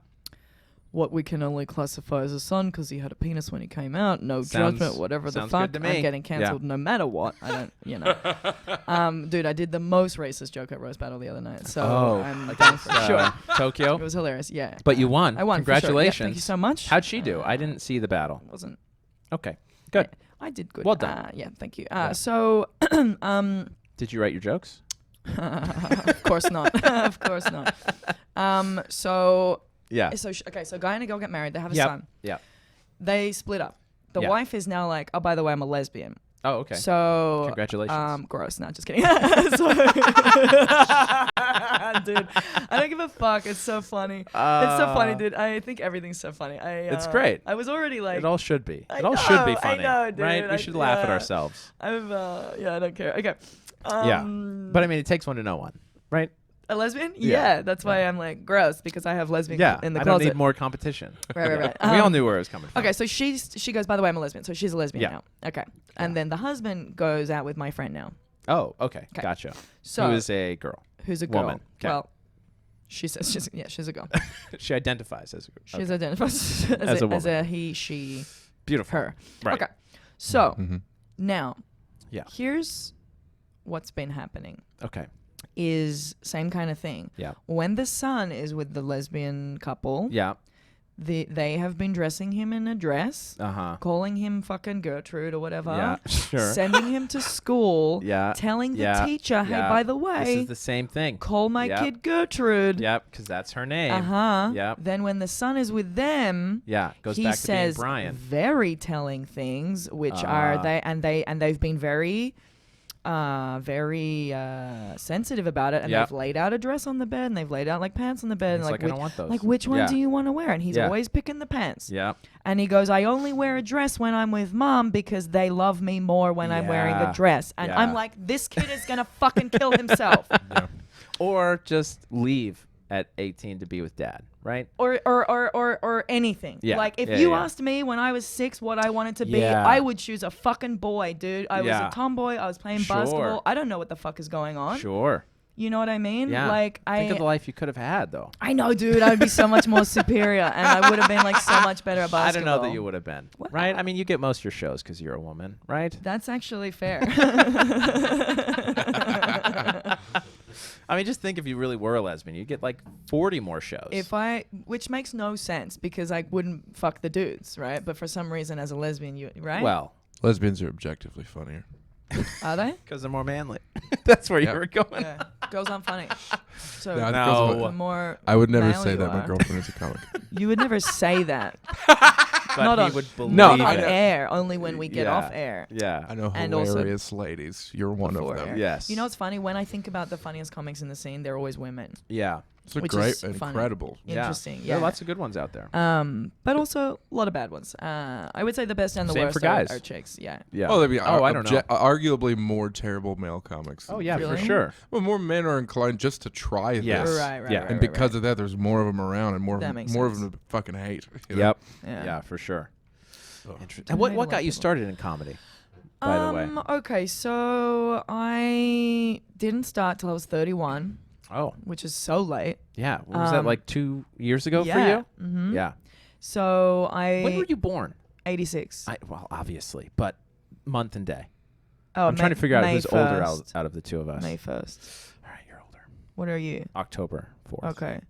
What we can only classify as a son because he had a penis when he came out. No Sounds- judgment, whatever the sounds fuck. good to I'm me. getting cancelled no matter what. I don't, Dude, I did the most racist joke at Roast Battle the other night. So I'm down for sure. Tokyo. It was hilarious, yeah. But you won. I won. For sure. Yeah, Congratulations. thank you so much. How'd she do? I didn't see the battle. Wasn't. Okay. Good. I did good. Well done. Yeah, thank you. Yeah. So, Did you write your jokes? of course not. Of course not. So Yeah. so guy and a girl get married. They have a Yep. son. Yep. They split up. The Yeah. wife is now like, oh, by the way, I'm a lesbian. Oh, okay. So Congratulations. Gross. Not just kidding. Dude, I don't give a fuck. It's so funny. It's so funny, dude. I think everything's so funny. It's great. I was already like. It all should be. I It all should be know, funny. I know, dude. Right? We should laugh at ourselves. I don't care. Okay. Yeah. But I mean, it takes one to know one, right? A lesbian? Yeah. Yeah. That's why I'm like gross, because I have lesbian in the I closet. don't need more competition. Right. We all knew where it was coming from. Okay, so she goes, by the way, I'm a lesbian. So she's a lesbian Yeah. now. Okay. And then the husband goes out with my friend now. Oh, okay. Gotcha. So Who is a girl? who's a girl? Woman. 'Kay. Well, she says she's a girl. She identifies as a girl. She's identified As a woman. as a he, she, Beautiful. her. Right. Okay. So Mhm. now, Yeah. here's what's been happening. Okay. Is same kind of thing. Yeah. When the son is with the lesbian couple, Yeah. they have been dressing him in a dress, Uh-huh. calling him fucking Gertrude or whatever. Yeah. Sure. Sending him to school, Yeah. telling the Yeah. teacher, hey, Yeah. by the This way, is the same thing. call my Yep. kid Gertrude. Yep, because that's her name. Uh-huh. Yep. Then when the son is with them, Yeah. Goes he back to being says Brian. very telling things, which are they've been very sensitive about it, and Yep. they've laid out a dress on the bed, and they've laid out like pants on the bed, He's and like, I don't want those. like which one Yeah. do you want to wear? And he's Yeah. always picking the pants. Yeah. And he goes, I only wear a dress when I'm with mom because they love me more when I'm wearing Yeah. a dress. And Yeah. I'm like, this kid is gonna fucking kill himself. Or just leave at 18 to be with dad, right? Or anything. Yeah. Like if Yeah, you yeah. asked me when I was 6 what I wanted to be, Yeah. I would choose a fucking boy, dude. I was Yeah. a tomboy. I was playing Sure. basketball. I don't know what the fuck is going on. Sure. You know what I mean? Yeah. Like Think of the life you could have had, though. I know, dude. I would be so much more superior, and I would have been like so much better at basketball. I don't know that you would have been, Well- right? I mean, you get most of your shows because you're a woman, right? That's actually fair. I mean, just think if you really were a lesbian, you'd get like 40 more shows. Which makes no sense because I wouldn't fuck the dudes, right? But for some reason, as a lesbian, right? Well, Lesbians are objectively funnier. Are they? because they're more manly. That's where Yeah. you were going. Yeah. Girls aren't funny. So No, No. the more I would never male say you that. My are- girlfriend is a comic. You would never say that. But Not he on- would believe Not No, on I know. air. Only when we get Yeah. off air. Yeah. I know And also hilarious ladies. You're one of before them. air. Yes. You know what's funny? When I think about the funniest comics in the scene, they're always women. Yeah. It's a Which great, is funny. incredible. Interesting. There Yeah. are lots of good ones out there. But also a lot of bad ones. I would say the best and the Same worst for guys. are chicks. Yeah. Yeah. Oh, there'd be I don't know. arguably more terrible male comics. Oh, yeah, Really? for sure. Well, more men are inclined just to try Yes. this. Right. Yeah. And because of that, there's more of them around and more That of makes them sense. to fucking hate. you know? Yep. Yeah. Yeah, for sure. Ugh. Interesting. I What hate a what lot got of you people. started in comedy? By the way. Okay, so I didn't start till I was 31, Oh, which is so late. yeah. What was that Um, like 2 years ago yeah. for you? Mm-hmm. Yeah. So When were you born? 86. Well, obviously, but month and day. Oh, I'm trying to figure out May who's older 1st. out of the two of us. May 1st. All right, you're older. What are you? October 4th. Okay.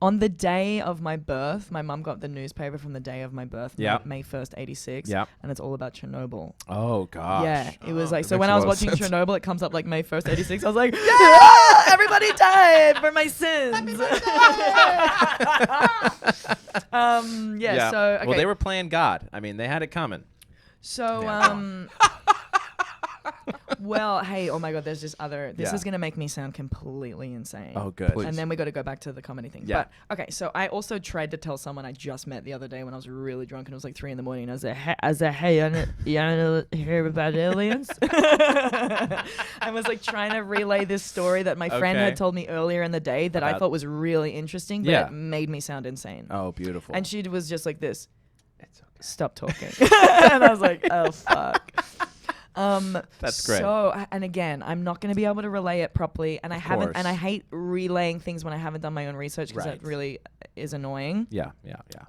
On the day of my birth, my mum got the newspaper from the day of my birth, Yeah. May 1st, 86. Yeah. And it's all about Chernobyl. Oh gosh. Yeah, it was like, that so makes when a I was lot of watching sense. Chernobyl, it comes up like May 1st, 86. I was like, yeah, everybody died for my sins. Yeah, so, okay. Well, they were playing God. I mean, they had it coming. So, well, hey, oh my God, there's this Yeah. is going to make me sound completely insane. Oh, good. Please. And then we got to go back to the comedy thing. Yeah. But, okay, so I also tried to tell someone I just met the other day when I was really drunk and it was like 3 a.m. and I was like, hey, you wanna hear about aliens? I was like trying to relay this story that my friend Okay. had told me earlier in the day that I About- thought was really interesting, but Yeah. it made me sound insane. Oh, beautiful. And she was just like this. It's okay. Stop talking. And I was like, oh, fuck. That's great. So, and again, I'm not going to be able to relay it properly, and I haven't, course. and I hate relaying things when I haven't done my own research because Right. that really is annoying. Yeah.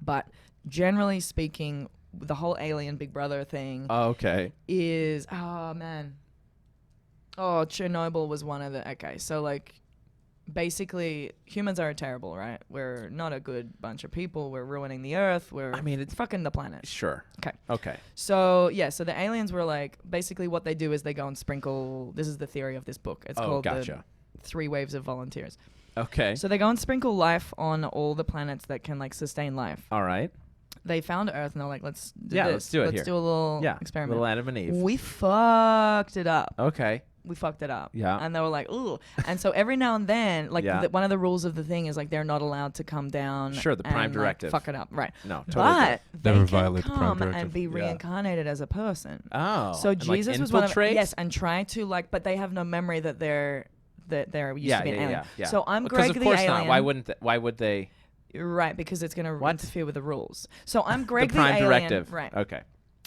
But generally speaking, the whole alien Big Brother thing Oh, okay. is, oh man, Chernobyl was one of the. Okay, so like, basically, humans are terrible, right? We're not a good bunch of people. We're ruining the earth. I mean, it's fucking the planet. sure. Okay. Okay. So, yeah, so the aliens were like, basically what they do is they go and sprinkle, this is the theory of this book. It's Oh, called gotcha. the 3 Waves of Volunteers. Okay. So they go and sprinkle life on all the planets that can like sustain life. All right. they found Earth and they're like, let's do Yeah, this. let's do it Let's here. do a little Yeah, experiment. little Adam and Eve. We fucked it up. Okay. We fucked it up. Yeah. And they were like, ooh. And so every now and then, like, Yeah. one of the rules of the thing is, like, they're not allowed to come down. Sure, the prime and, like, directive. fuck it up. Right. No, totally. But Never they violate can the prime come and directive. be Yeah. reincarnated as a person. Oh. So and, like, Jesus was one of them. infiltrate? Yes, and try to, like, but they have no memory that they're used to be an alien. Yeah. So I'm because Greg of the course alien. not. Why would they? Right, because it's going to What? interfere with the rules. So I'm Greg the prime alien. directive. Right. Okay.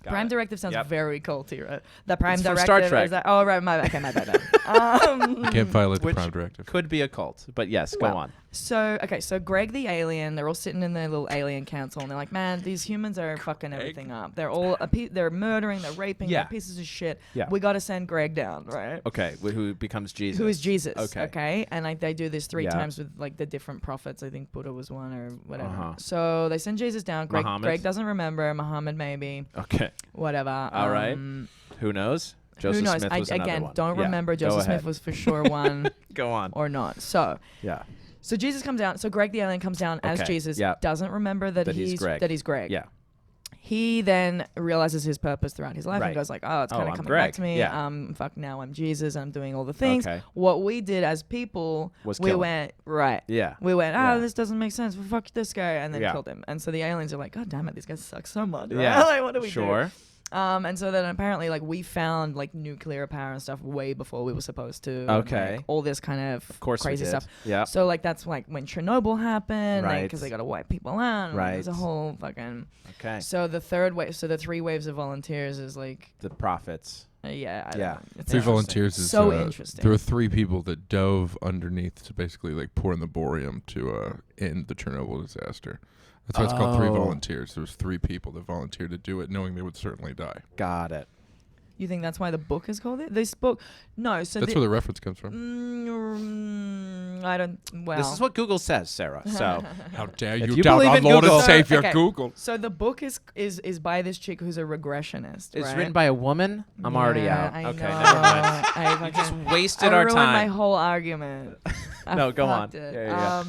Got Prime it. directive sounds Yep. very culty, right? The prime It's from directive Star Trek. is that. Oh, right. My bad. You can't violate the Which prime directive. Could be a cult, but yes, go Well, on. So Greg the alien, they're all sitting in their little alien council, and they're like, man, these humans are fucking everything up. They're all they're murdering, they're raping, Yeah. they're pieces of shit. Yeah. We got to send Greg down, right? Okay, who becomes Jesus? Who is Jesus? Okay. And like they do this 3 Yeah. times with like the different prophets. I think Buddha was one or whatever. Uh-huh. So they send Jesus down. Muhammad? Greg doesn't remember. Muhammad maybe. Okay. Whatever. All right. Who knows? Joseph who knows? Smith was Again, another one. don't Yeah, remember. go Joseph ahead. Smith was for sure one Go on. or not. So Yeah. Jesus comes down. So Greg the alien comes down as Okay, Jesus. yeah. Doesn't remember that he's Greg. Yeah. He then realizes his purpose throughout his life Right. and goes like, oh, it's kind of I'm coming Greg. back to me. Yeah. Fuck, now I'm Jesus. I'm doing all the things. Okay. What we did as people, Was we kill him. went, right. Yeah. We went, Yeah. this doesn't make sense. Well, fuck this guy. And then Yeah. killed him. And so the aliens are like, God damn it, these guys suck so much. Right? Yeah. Like, what do we do? Sure. And so then apparently, like, we found like nuclear power and stuff way before we were supposed to. and, Okay. like, all this kind of Of course crazy we did. stuff. Yeah. So like that's like when Chernobyl happened, Right. because they got to wipe people out. and Right. There's a whole fucking. Okay. So the third wave, so the 3 waves of volunteers is like, The prophets. I don't Yeah. know. It's Three interesting. volunteers is So interesting. There were 3 people that dove underneath to basically like pour in the borium to end the Chernobyl disaster. That's why it's called 3 Oh. volunteers. There was 3 people that volunteered to do it, knowing they would certainly die. Got it. You think that's why the book is called it? This book, no. So That's where the reference comes from. I don't. Well, This is what Google says, Sarah. So How dare If you you doubt believe our in Lord Google- and Savior Okay. Google? So the book is by this chick who's a regressionist. it's right? written by a woman. I'm already Yeah, out. I Okay, know. never mind. I You just fucking- wasted I our ruined my time. whole argument. I No, go on. fucked it. Yeah.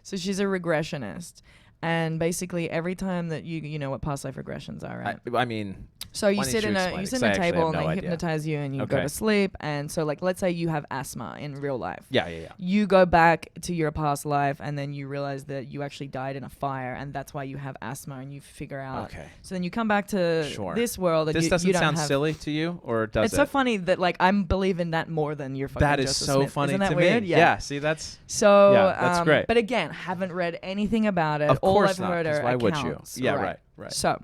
So she's a regressionist, and basically every time that you know what past life regressions are, right? I mean, So you why don't sit you in explain a it? you sit 'Cause in I a actually table have and no they idea. hypnotize you and you go Okay. to sleep. And so like let's say you have asthma in real life. yeah. You go back to your past life and then you realize that you actually died in a fire and that's why you have asthma and you figure out. Okay. So then you come back to Sure. this world and This you doesn't don't sound have, silly to you, or does It's it? so funny that like I'm believing that more than your fucking That is Joseph so Smith. funny Isn't that to weird? me. Yeah. See, that's So Yeah, that's great. But again, haven't read anything about it. of All course I've not. heard 'Cause are why would accounts. you? Yeah, right. So,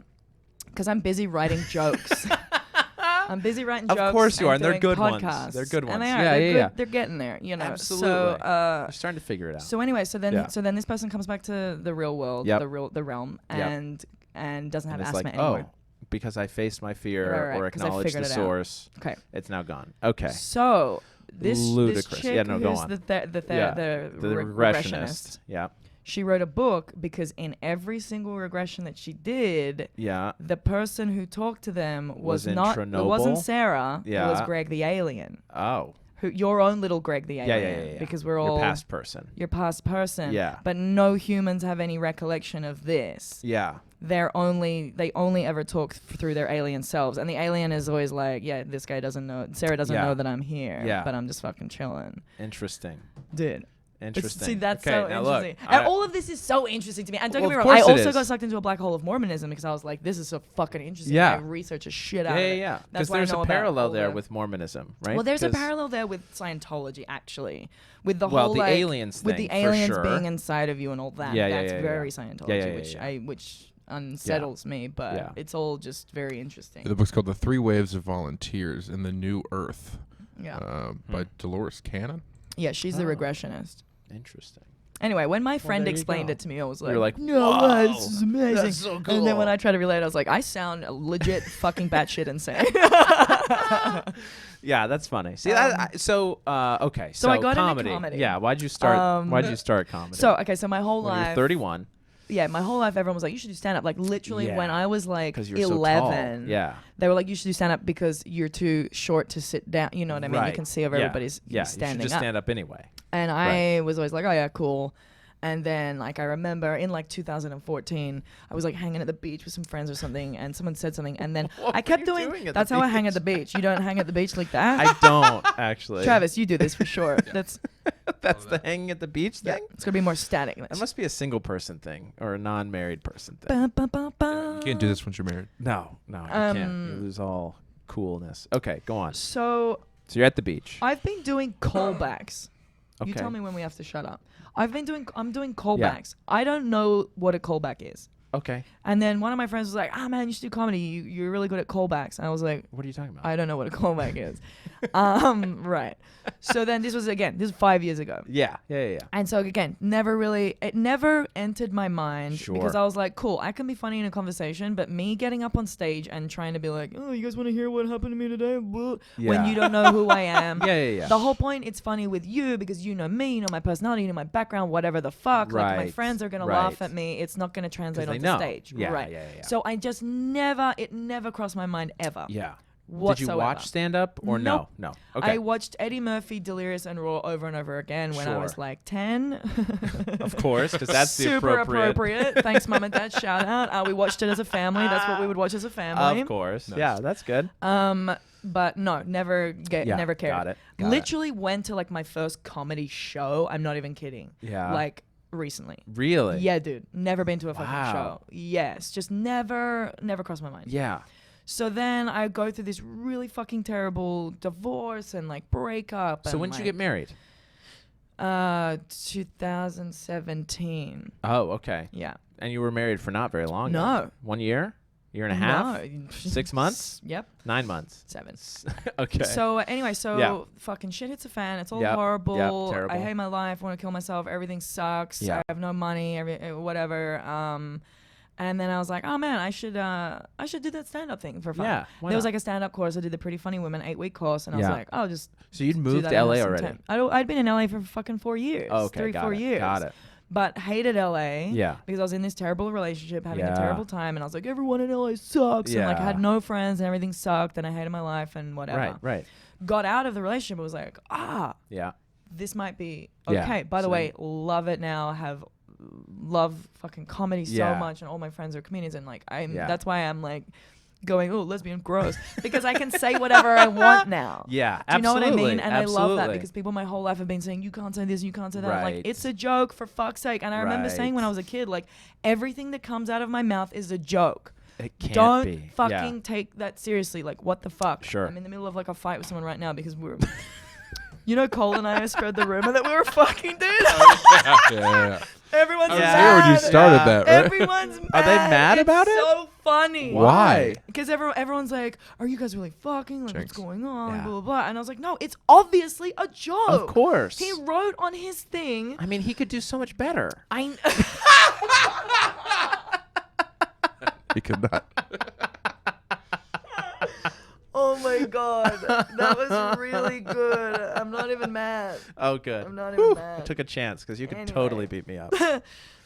because I'm busy writing jokes. I'm busy writing Of jokes. course you are, and they're doing good ones. podcasts. They're good And ones. they are. Yeah, They're yeah, good. yeah. They're getting there, you know. Absolutely. So, I'm starting to figure it out. so anyway, so then Yeah. this person comes back to the real world, Yep. the realm, Yep. and doesn't have and it's asthma like, anymore. because I faced my fear Right, or 'cause I acknowledged the figured it out. source, Okay. it's now gone. Okay. So this Ludicrous. chick Yeah, no, go who's on. the The regressionist. Yeah. she wrote a book because in every single regression that she did, Yeah. the person who talked to them Was in not. It wasn't Chernobyl? Sarah. It was Yeah. Greg the alien. Oh. Who your own little Greg the Yeah, alien. yeah. Because we're all your past person. your past person. Yeah. But no humans have any recollection of this. Yeah. They only ever talk through their alien selves, and the alien is always like, yeah, this guy doesn't know. Sarah doesn't Yeah. know that I'm here. Yeah. But I'm just fucking chilling, Interesting. dude. Interesting. See, that's okay, so now look, interesting. And all of this is so interesting to me. And don't Well, get me of wrong, I course it also is. got sucked into a black hole of Mormonism because I was like, this is so fucking interesting. Yeah. I research a shit out yeah, of it. yeah. That's Because why I there's know a about parallel all there the- with Mormonism, right? Well, there's a 'Cause- parallel there with Scientology, actually, with the Well, whole the like, aliens with thing, the for aliens sure. being inside of you and all that. Yeah, yeah, That's yeah, very yeah. Scientology, Yeah, yeah, yeah, which unsettles me, but Yeah. it's all just very interesting. The book's called The 3 Waves of Volunteers in the New Earth Yeah, by Dolores Cannon. yeah, she's the Oh. regressionist. Interesting. Anyway, when my friend there you explained go. it to me, I was You like, were like, no, "Whoa, this is amazing. that's so And then when cool. I tried to relate, I was like, I sound legit fucking batshit insane. Yeah, that's funny. See, okay. So I got into comedy. comedy. Yeah, why'd you start? Why'd you start comedy? So my whole when you were life, 31, yeah, my whole life, everyone was like, you should do stand up. Like literally, Yeah. when I was like 'cause you're 11, so tall. Yeah. they were like, you should do stand up because you're too short to sit down. You know what I mean? You Right. can see over Yeah. everybody's Yeah, standing you should just up. stand up anyway. And I was always like, oh yeah, cool. And then, like, I remember in, like, 2014, I was, like, hanging at the beach with some friends or something, and someone said something, and then I kept doing that's how I hang at the beach. You don't hang at the beach like that? I don't, actually. Travis, you do this for sure. That's the hanging at the beach thing? it's going to be more static. That must be a single person thing or a non-married person thing. Ba, ba, ba, ba. You can't do this once you're married. No, you can't. You lose all coolness. Okay, go on. So you're at the beach. I've been doing callbacks. Okay. You tell me when we have to shut up. I'm doing callbacks. I don't know what a callback is. Okay. And then one of my friends was like, man, you should do comedy. You're really good at callbacks. And I was like, What are you talking about? I don't know what a callback is. Right. So then this was 5 years ago. Yeah. And so again, it never entered my mind because I was like, cool, I can be funny in a conversation, but me getting up on stage and trying to be like, oh, you guys want to hear what happened to me today? When you don't know who I am. Yeah. The whole point, it's funny with you because you know me, you know my personality, you know my background, whatever the fuck. Like my friends are going to laugh at me. It's not going to translate onto stage. Yeah, right. Yeah. So I just it never crossed my mind ever. Yeah. Whatsoever. Did you watch stand-up or Nope. no? Okay. I watched Eddie Murphy, Delirious and Raw over and over again when I was like 10. Of course, because that's super the appropriate. Thanks, Mum and Dad. Shout out. We watched it as a family. That's what we would watch as a family. Of course. Nice. Yeah, that's good. But no, never cared. Got it. Literally went to like my first comedy show. I'm not even kidding. Yeah. Like recently. Really? Yeah, dude. Never been to a fucking Wow. show. Yes, just never crossed my mind. Yeah. So then I go through this really fucking terrible divorce and like breakup. So when did you get married? 2017. Oh, okay. Yeah. And you were married for not very long. No. Then. 1 year? Year and a half? No. 6 months? Yep. 9 months. 7. Okay. So anyway, Yeah. fucking shit hits a fan. It's all Yep. horrible. Yep. Terrible. I hate my life. Want to kill myself. Everything sucks. Yeah. I have no money. Whatever. And then I was like, oh man, I should do that stand-up thing for fun. Yeah, why There was not? like a stand-up course. I did the Pretty Funny Women 8-week course, and I was Yeah. like, oh, just So you'd do moved that to and LA have some already? time. I'd been in LA for fucking 4 years. Oh, okay. 4 years. Got it. But hated LA. Yeah. Because I was in this terrible relationship, having Yeah. a terrible time, and I was like, everyone in LA sucks, and like I had Yeah. no friends, and everything sucked, and I hated my life, and whatever. Right. Got out of the relationship, and was like, Yeah. this might be Yeah. okay. By the So way, love it now. Love fucking comedy so Yeah. much, and all my friends are comedians, and like Yeah. that's why I'm like going, oh, lesbian, gross, because I can say whatever I want now. Yeah. Do you know what I absolutely, mean? And I love that absolutely. because people my whole life have been saying, you can't say this, you can't say that. I'm like, Right. it's a joke, for fuck's sake. And I remember saying when I was a kid, like, everything that comes out of my mouth is a joke. It can't Don't be. fucking take that seriously. Like, what the fuck? Sure. I'm in the middle of like a fight with someone right now because we're... You know, Cole and I spread the rumor that we were fucking, dude. Yeah. Everyone's I was mad. here when you started that, right? Everyone's mad. Are they mad about it? It's so funny. Why? Because everyone's like, are you guys really fucking? Like, Jinx. what's going on? Yeah. Blah, blah, blah. And I was like, no, it's obviously a joke. Of course. He wrote on his thing. I mean, he could do so much better. He could not. Oh my God. That was really good. I'm not even mad. Oh, good. I'm not even mad. I took a chance because you could Anyway. totally beat me up.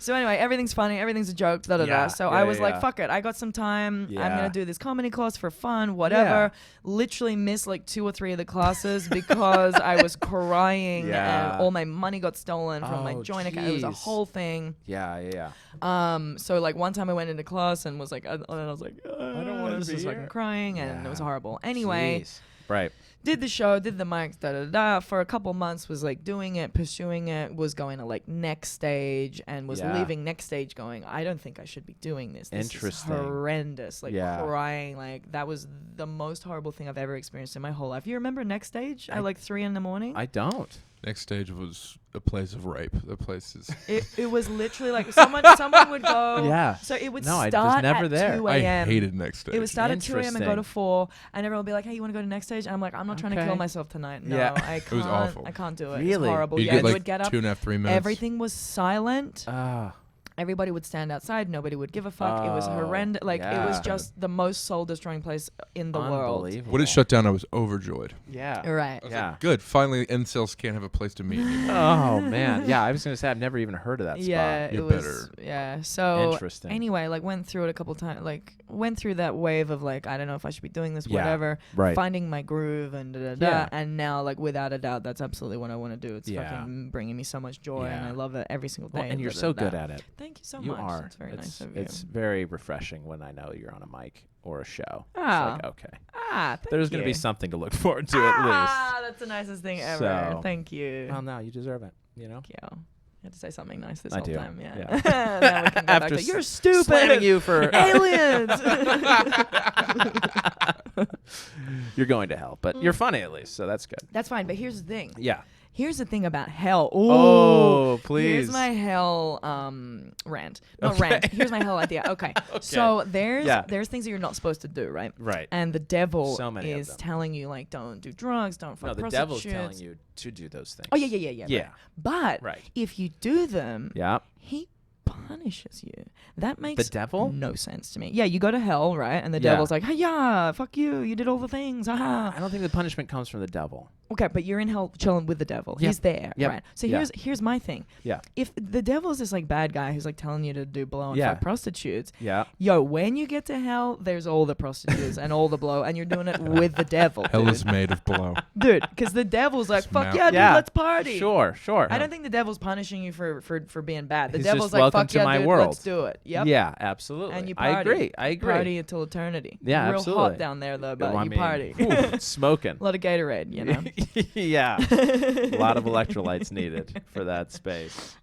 So anyway, everything's funny, everything's a joke, da da da. Yeah, So yeah, I was yeah. like, fuck it, I got some time. I'm Yeah. gonna do this comedy class for fun, whatever. Literally missed like 2 or 3 of the classes because I was crying Yeah. and all my money got stolen from my Oh, joint account. It was a jeez. whole thing. Yeah. So like one time I went into class and was like, I was like, I don't wanna was be just fucking here. crying, and it was horrible. Anyway. Jeez. Right. Did the show, did the mics, da da da. For a couple months, was like doing it, pursuing it, was going to like next stage, and was Yeah. leaving next stage going, I don't think I should be doing this. This Interesting. is horrendous. Like Yeah. crying. Like that was the most horrible thing I've ever experienced in my whole life. You remember next stage at like 3 a.m? I don't. Next stage was a place of rape. The place is. It was literally like someone would go. Yeah. So it would No, I was start never at there. 2 I a.m. hated next stage. It would start at 2 a.m. and go to Interesting. 4, and everyone would be like, "Hey, you want to go to next stage?" And I'm like, "I'm not trying to kill Okay. myself tonight. No, Yeah. I can't. was awful. I can't do it. Really? It's horrible." You'd Yeah, get and like we would get up. 2.5, 3 minutes. Everything was silent. Everybody would stand outside. Nobody would give a fuck. It was horrendous. Like, it was yeah. just the most soul-destroying place in the world. Unbelievable. When it shut down, I was overjoyed. Yeah. Right. I was Yeah. like, good. Finally, incels can't have a place to meet anymore. Oh man. Yeah, I was gonna say I've never even heard of that Yeah, spot. You it was. better. Yeah. So Interesting. anyway, like went through it a couple times. Like went through that wave of like I don't know if I should be doing this, Yeah, whatever. right. Finding my groove and da da da. Yeah. And now, like without a doubt, that's absolutely what I want to do. It's Yeah. fucking bringing me so much joy, and Yeah. I love it every single day. Well, and you're da, da, so da. good at it. Thank you so You much. are. It's very nice of you. It's very refreshing when I know you're on a mic or a show. Ah. It's like, okay. Thank There's going to be you. something to look forward to at least. That's the nicest thing ever. So- Thank you. Well, no, you deserve it, you know? Thank you. You had to say something nice this I whole do, time. Yeah. yeah. Now we can go back After to, you're stupid. Slamming you for aliens. You're going to hell, but you're funny at least, so that's good. That's fine, but here's the thing. Yeah. Here's the thing about hell. Ooh. Oh, please. Here's my hell rant. Not Okay. rant. Here's my hell idea. Okay. So there's Yeah. there's things that you're not supposed to do, right? Right. And the devil So many of is them. telling you like don't do drugs, don't fuck No, the prostitutes. devil's telling you to do those things. Oh yeah. Yeah. Right. But Right. if you do them, Yeah. he punishes you. That makes The devil? no sense to me. Yeah, you go to hell, right? And the Yeah. devil's like, "Hiya, fuck you. You did all the things." Haha. I don't think the punishment comes from the devil. Okay, but you're in hell chilling with the devil. Yep. He's there, Yep. right? So Yeah. here's my thing. Yeah. If the devil's this like bad guy who's like telling you to do blow and Yeah. fuck prostitutes, Yeah. yo, when you get to hell, there's all the prostitutes and all the blow, and you're doing it with the devil, Hell dude. is made of blow. Dude, because the devil's like, It's fuck mount- yeah, dude, Yeah. let's party. Sure. I don't think the devil's punishing you for being bad. The He's devil's just like, welcome fuck to yeah, my dude, world. let's do it. Yep. Yeah, absolutely. And you I party. agree. Party until eternity. Yeah, Real absolutely. hot down there though, but Well, I you mean, party. whew, smoking. A lot of Gatorade, you know. Yeah. A lot of electrolytes needed for that space.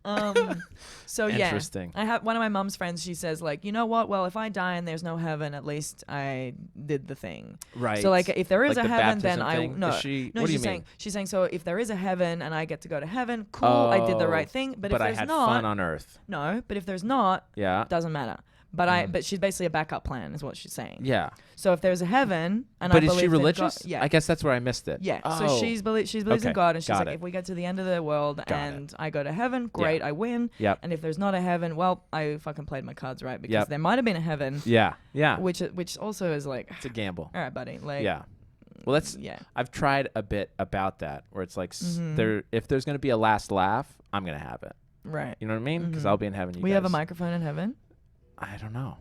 So yeah, Interesting. I have one of my mom's friends. She says like, you know what? Well, if I die and there's no heaven, at least I did the thing. Right. So like, if there is Like a the heaven, then baptism I thing? no. Is she- No, what do you she's saying mean? she's saying so if there is a heaven and I get to go to heaven, cool. I did the right thing. But if I there's had not, fun on Earth. no. But if there's not, Yeah. doesn't matter. But but she's basically a backup plan, is what she's saying. Yeah. So if there's a heaven, and But I is believe she in God- religious? yeah. I guess that's where I missed it. Yeah, Oh. so she believes Okay, in God, and she's got like, it. if we get to the end of the world and I go to heaven, great, I win. Yep. And if there's not a heaven, well, I fucking played my cards right because Yep. there might have been a heaven, Yeah. Yeah. which also is like, It's a gamble. all right, buddy, like, Yeah. Well, that's. yeah, I've tried a bit about that, where it's like Mhm. there. If there's gonna be a last laugh, I'm gonna have it. right. You know what I mean? Because Mhm. I'll be in heaven. You We have a guys- microphone in heaven. I don't know.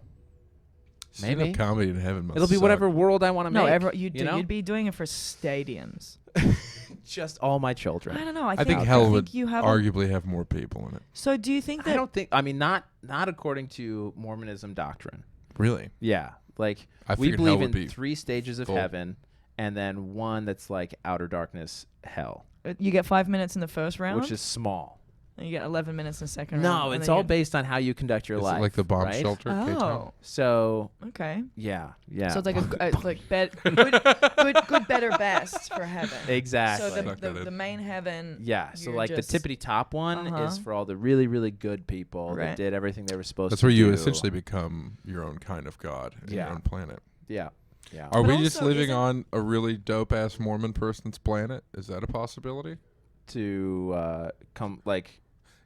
Stand-up Maybe. comedy in heaven must It'll be suck. whatever world I want to No, make. you'd be doing it for stadiums. Just all my children. I don't know. I think hell would you have arguably have more people in it. So do you think that? I don't think. I mean, not according to Mormonism doctrine. Really? Yeah, like I we figured hell believe would in be 3 stages of full. heaven, and then one that's like outer darkness, hell, You get 5 minutes in the first round, which is small. and you get 11 minutes in the second round. No, and it's then all you get- based on how you conduct your Is life. it like the bomb right? shelter? K-Town? Oh, So okay. yeah. So it's like it's like good, better, best for heaven. Exactly. So Suck that in. the main heaven. Yeah, so you're like the just- tippity top one Uh-huh. is for all the really, really good people Right. that did everything they were supposed That's to where do. you essentially become your own kind of god in Yeah. your own planet. Yeah, yeah. Are But we just also, living isn't- on a really dope ass Mormon person's planet? Is that a possibility? To come like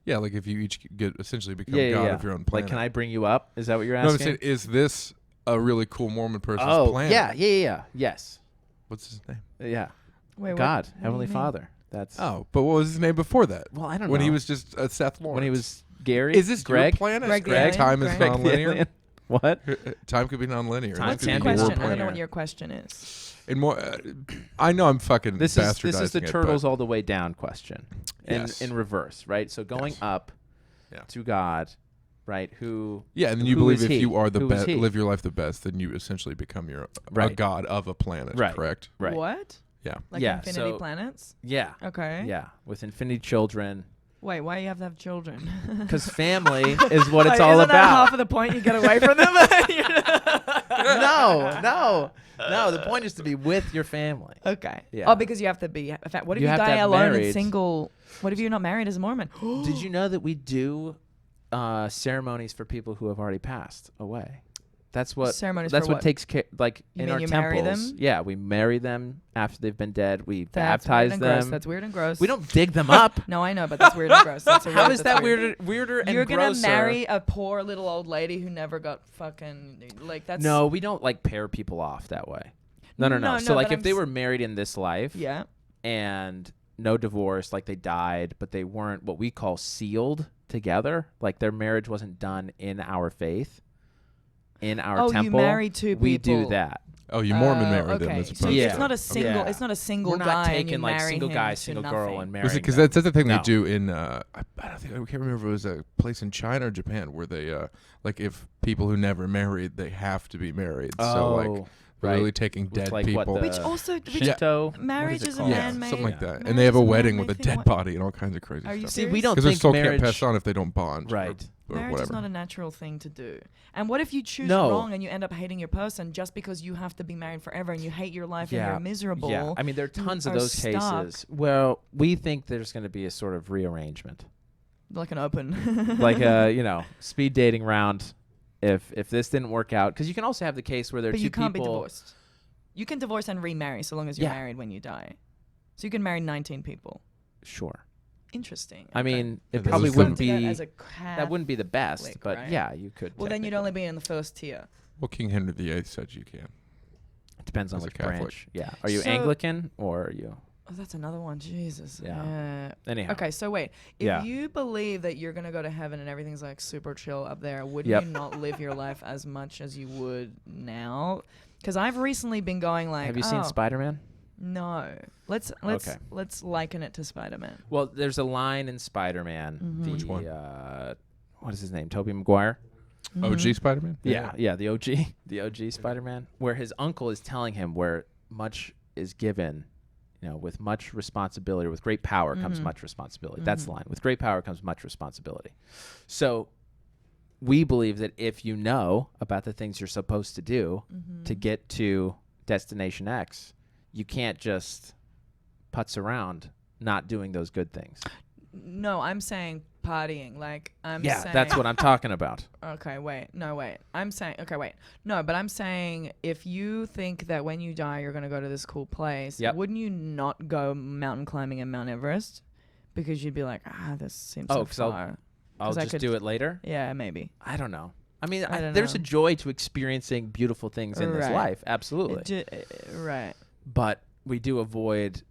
Yeah, like if you each get essentially become yeah, god yeah. of your own Like, planet. can I bring you up? Is that what you're No, I'm asking? saying, is this a really cool Mormon person's Oh, planet? yeah. Yes. What's his name? Yeah. Wait, God, what do Heavenly you mean? Father. That's Oh, but what was his name before that? well, I don't know. When he was just Seth Lawrence. when he was Gary. Is this Greg? your planet? Greg the Greg? alien? Time is Greg Greg the nonlinear. alien? What? Time could be nonlinear. Time What's This your could be can be your question? I don't know planet. what your question is. And more, I know I'm fucking This bastardizing is the it, turtles but all the way down question. Yes. In reverse, right? So going Yes. up Yeah. to God, right? Who yeah, and then you who believe is if he? you are the Who is best, he? live your life the best, then you essentially become a Right. god of a planet. Right. Correct? right. What? Yeah. Like Yeah, infinity so- planets? Yeah. Okay. Yeah. With infinity children. Wait, why you have to have children? Because family is what it's Like, all isn't that half about. of the point? You get away from them. No. The point is to be with your family. Okay. Yeah. Oh, because you have to be. What if You you, have to die have alone married. and single? What if you're not married as a Mormon? Did you know that we do ceremonies for people who have already passed away? That's what ceremonies. That's for what takes care. Like You in mean our you temples, marry them? yeah, we marry them after they've been dead. We That's baptize weird and gross. them. That's weird and gross. We don't dig them up. No, I know, but that's weird and gross. That's a How weird- is that's that weird. weirder and You're gonna grosser? marry a poor little old lady who never got fucking like that's No, we don't like pair people off that way. No. No, So no, like but if they I'm were married in this life, yeah. and no divorce, like they died, but they weren't what we call sealed together, like their marriage wasn't done in our faith, in our Oh, temple. you marry two people. We do that. Oh, you Mormon marry them okay. as So opposed Yeah. it's not a single. Yeah. It's not a single We're guy. not and you taking like marry single him guy, to single nothing. girl and marrying because them. that's the thing No. they do in I can't remember if it was a place in China or Japan where they like if people who never married they have to be married. So like right. really taking With, dead like, what people. the Which also, Shinto. marriage what is it a called? yeah, man-made. something like that. marriage And they have a is wedding with a man-made thing. dead What- body and all kinds of crazy Are you stuff. See, we serious? don't Because their think soul marriage. can't pass on if they don't bond. Right. Or Marriage whatever. is not a natural thing to do. And what if you choose No. wrong and you end up hating your person just because you have to be married forever and you hate your life and Yeah. you're miserable? Yeah, I mean there are you tons of are those stuck. cases. Well, we think there's going to be a sort of rearrangement, Like an open. like a speed dating round. If this didn't work out, because you can also have the case where there are But two you can't be people. divorced. You can divorce and remarry so long as you're Yeah. married when you die. So you can marry 19 people. Sure. Interesting. I Okay. mean, Yeah, it those probably are wouldn't some- Do that be. as a That wouldn't be the best, Catholic, but right? yeah, you could. Well, then you'd only technically. be in the first tier. Well, King Henry VIII said you can. It depends on as a which Catholic. branch. Yeah. Are you So- Anglican or are you? Oh, that's another one. Jesus. Yeah. Anyhow. Okay, so wait. If Yeah. you believe that you're gonna go to heaven and everything's like super chill up there, wouldn't Yep. you not live your life as much as you would now? Because I've recently been going like, Have you seen oh, Spider-Man? No. Let's Okay. let's liken it to Spider-Man. Well, there's a line in Spider-Man. Mhm. Which one? What is his name? Tobey Maguire. OG Spider-Man? Yeah, the OG, the OG Spider-Man, where his uncle is telling him where much is given, with much responsibility, with great power comes Mhm. much responsibility. That's the line. With great power comes much responsibility. So we believe that if you know about the things you're supposed to do to get to destination X, you can't just putz around not doing those good things. No, I'm saying partying. Like I'm Yeah, saying that's what I'm talking about. Okay, wait. No, wait. I'm saying okay, wait. No, but I'm saying if you think that when you die you're going to go to this cool place, Yep. wouldn't you not go mountain climbing in Mount Everest? Because you'd be like, this seems so 'cause I'll far. I'll 'Cause I just could- do it later. Yeah, maybe. I don't know. I mean, I don't there's know. a joy to experiencing beautiful things in this Right. life, absolutely. Right. But we do avoid,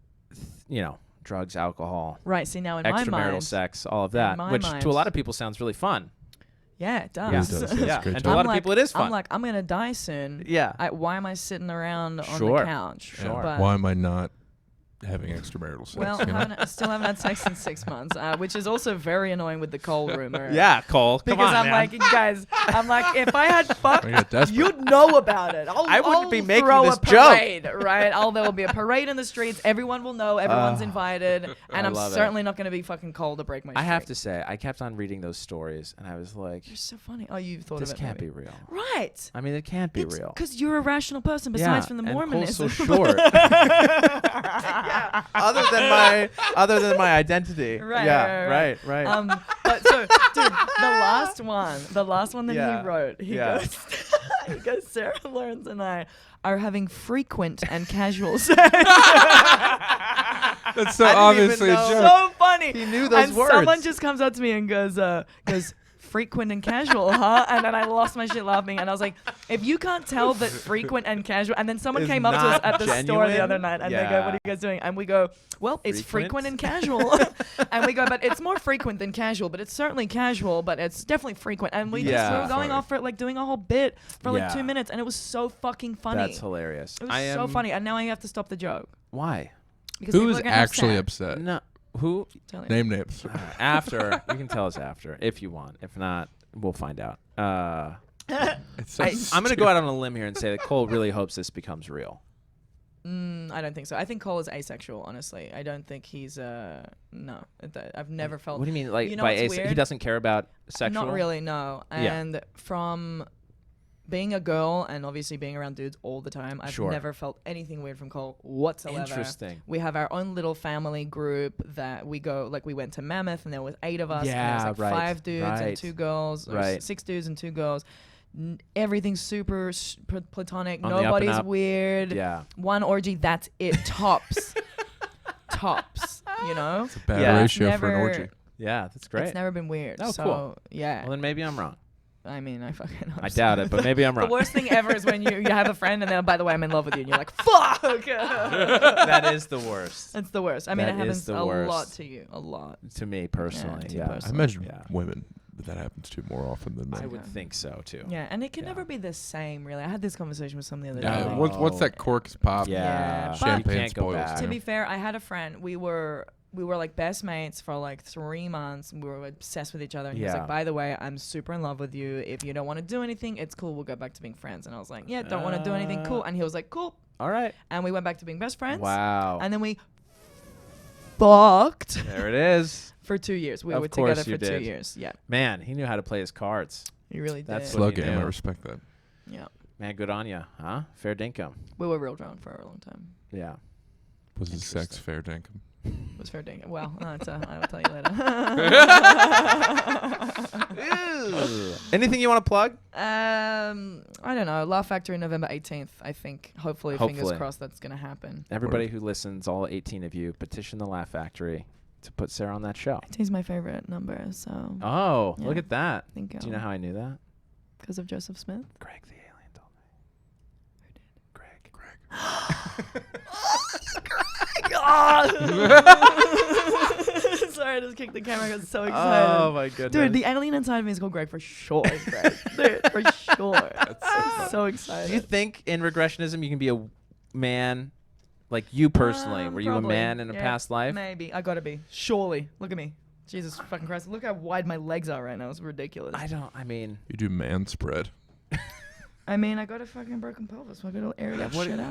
drugs, alcohol, Right. See, now in my extramarital mind, sex, all of that, my which mind- to a lot of people sounds really fun. yeah, it Yeah, does. it does. That's great And job. to a lot of I'm people, it is fun. I'm like, I'm gonna die soon. Yeah. Why am I sitting around on Sure. the couch? Sure. But, Why am I not having extramarital sex? well, still haven't had sex in 6 months, which is also very annoying with the cold rumor. Yeah, Cole. Come Because on, I'm man. like, guys, if I had fuck, I get desperate. you'd know about it. I wouldn't I'll be making throw this a joke. parade, right? There will be a parade in the streets. Everyone will know. Everyone's invited, and I'm love it. certainly not going to be fucking cold to break my. I have streak. to say, I kept on reading those stories, and I was like, You're so funny. Oh, you thought this of it. can't maybe. be real. Right. I mean, it can't be real. Because you're a rational person, besides from the and Cole's Mormonism. so short. Yeah, other than my identity. Right, Yeah, right. right. But so, dude, the last one that Yeah. he wrote, he Yeah. goes, he goes, Sarah Lawrence and I are having frequent and casual sex. That's so I didn't obviously a even know. joke. So funny. He knew those and words. someone just comes up to me and goes, frequent and casual, huh? And then I lost my shit laughing, and I was like, if you can't tell that frequent and casual, and then someone Is came up to us not at the store the genuine? other night, and they go, Yeah. what are you guys doing? And we go, well, it's frequent and casual. And we go, but it's more frequent than casual, but it's certainly casual, but it's definitely frequent. And we Yeah. we were going Funny. off for it, like doing a whole bit for like Yeah. 2 minutes, and it was so fucking funny. That's hilarious. It was so funny, and now I have to stop the joke. Why? Because people Who's are gonna have actually sad. upset? No. Who? Tell you. Name names. After. You can tell us after if you want. If not, we'll find out. It's so I'm going to go out on a limb here and say that Cole really hopes this becomes real. I don't think so. I think Cole is asexual, honestly. I don't think he's no. I've never felt. What do you mean? Like You know by what's he weird? doesn't care about sexual? Not really, no. Yeah. And from being a girl and obviously being around dudes all the time, I've Sure. never felt anything weird from Cole whatsoever. Interesting. We have our own little family group that we go, like we went to Mammoth and there was 8 of us. And there Yeah, was like right, 5 dudes and right, 2 girls. Or right. 6 dudes and 2 girls. Everything's super platonic. On the up and Nobody's up. weird. Yeah. One orgy, that's it. Tops. Tops. You know? It's a bad Yeah. ratio for an Never- orgy. Yeah, that's great. It's never been weird. Oh, so, cool. yeah. Well, then maybe I'm wrong. I mean, I fucking hope I so. doubt it, but maybe I'm The wrong. worst thing ever is when you have a friend and then, by the way, I'm in love with you. And you're like, fuck! That is the worst. That's the worst. I mean, That it happens is the a worst. lot to you. A lot. To me personally, to yeah. you I personally. imagine Yeah. women that happens to more often than men. I would think so too. Yeah, and it can Yeah. never be the same, really. I had this conversation with someone the other Yeah, day. what's that corks pop? Yeah, but- champagne you can't go spoils. back. To be fair, I had a friend. We were like best mates for like 3 months. And we were obsessed with each other. And he was Yeah. like, by the way, I'm super in love with you. If you don't want to do anything, it's cool. We'll go back to being friends. And I was like, yeah, don't want to do anything. Cool. And he was like, cool. All right. And we went back to being best friends. Wow. And then we fucked There it is. for 2 years. We Of were course together you for 2 did. ye's. Yeah, Man, he knew how to play his cards. he really did. That's Slow what he game. I knew. respect that. Yeah, Man, good on you, huh? Fair dinkum. we were real drunk for a long time. Yeah. Was his sex Interesting. fair dinkum? It was fair dinkum. Well, I will tell you later. Anything you want to plug? I don't know. Laugh Factory, November 18th. I think. Hopefully, fingers Hopefully. crossed, that's gonna happen. Everybody who listens, all 18 of you, petition the Laugh Factory to put Sarah on that show. 18's my favorite number, so Oh, Yeah. look at that. I think Do you know how I knew that? because of Joseph Smith. Greg the alien told me. Who did? Greg. Sorry, I just kicked the camera. I got so Oh excited. my goodness. Dude, the alien inside of me is called Greg for sure. Greg. Dude, for sure. So Do you excited. think in regressionism you can be a man, like you personally? Were you a Probably. man in a Yeah, past life? Maybe. I gotta be. Surely. Look at me. Jesus fucking Christ. Look how wide my legs are right now. It's ridiculous. I mean, You do man spread. I mean, I got a fucking broken pelvis. So I gotta air that what, shit you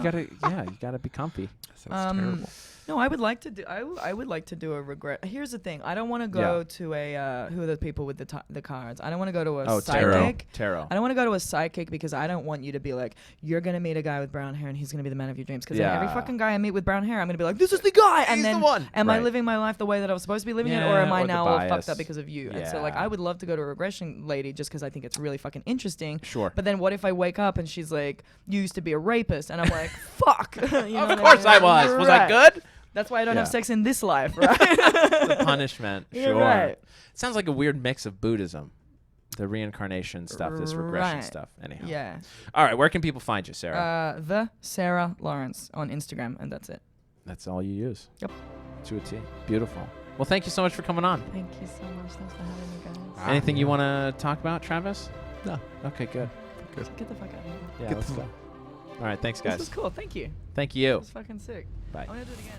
out. you gotta be comfy. Sounds terrible. No, I would like to do. I would like to do a regret. Here's the thing. I don't want to go Yeah. to a. Who are the people with the cards? I don't want to go to a Oh, psychic. Tarot. I don't want to go to a psychic because I don't want you to be like, you're gonna meet a guy with brown hair and he's gonna be the man of your dreams. Because Yeah. every fucking guy I meet with brown hair, I'm gonna be like, this is the guy. And He's then, the one. am I Right. living my life the way that I was supposed to be living it, or Yeah, am I or the now all fucked bias. up because of you? And so like, Yeah. I would love to go to a regression lady just because I think it's really fucking interesting. Sure. But then what if I wake up and she's like, you used to be a rapist, and I'm like, fuck. You know Of what course I mean? was. Was I Right. good? That's why I don't Yeah. have sex in this life, right? The punishment. You're Sure. right. Sounds like a weird mix of Buddhism, the reincarnation stuff, this regression Right. stuff. Anyhow. Yeah. All right. Where can people find you, Sarah? The Sarah Lawrence on Instagram, and that's it. That's all you use. Yep. To a T. Beautiful. Well, thank you so much for coming on. Thank you so much. Thanks for having me, guys. Anything you want to talk about, Travis? No. Okay, good. Get the fuck out of here. Yeah, Get let's the- go. All right. Thanks, This guys. was cool. Thank you. Thank you. This was fucking sick. Bye. I'm gonna do it again.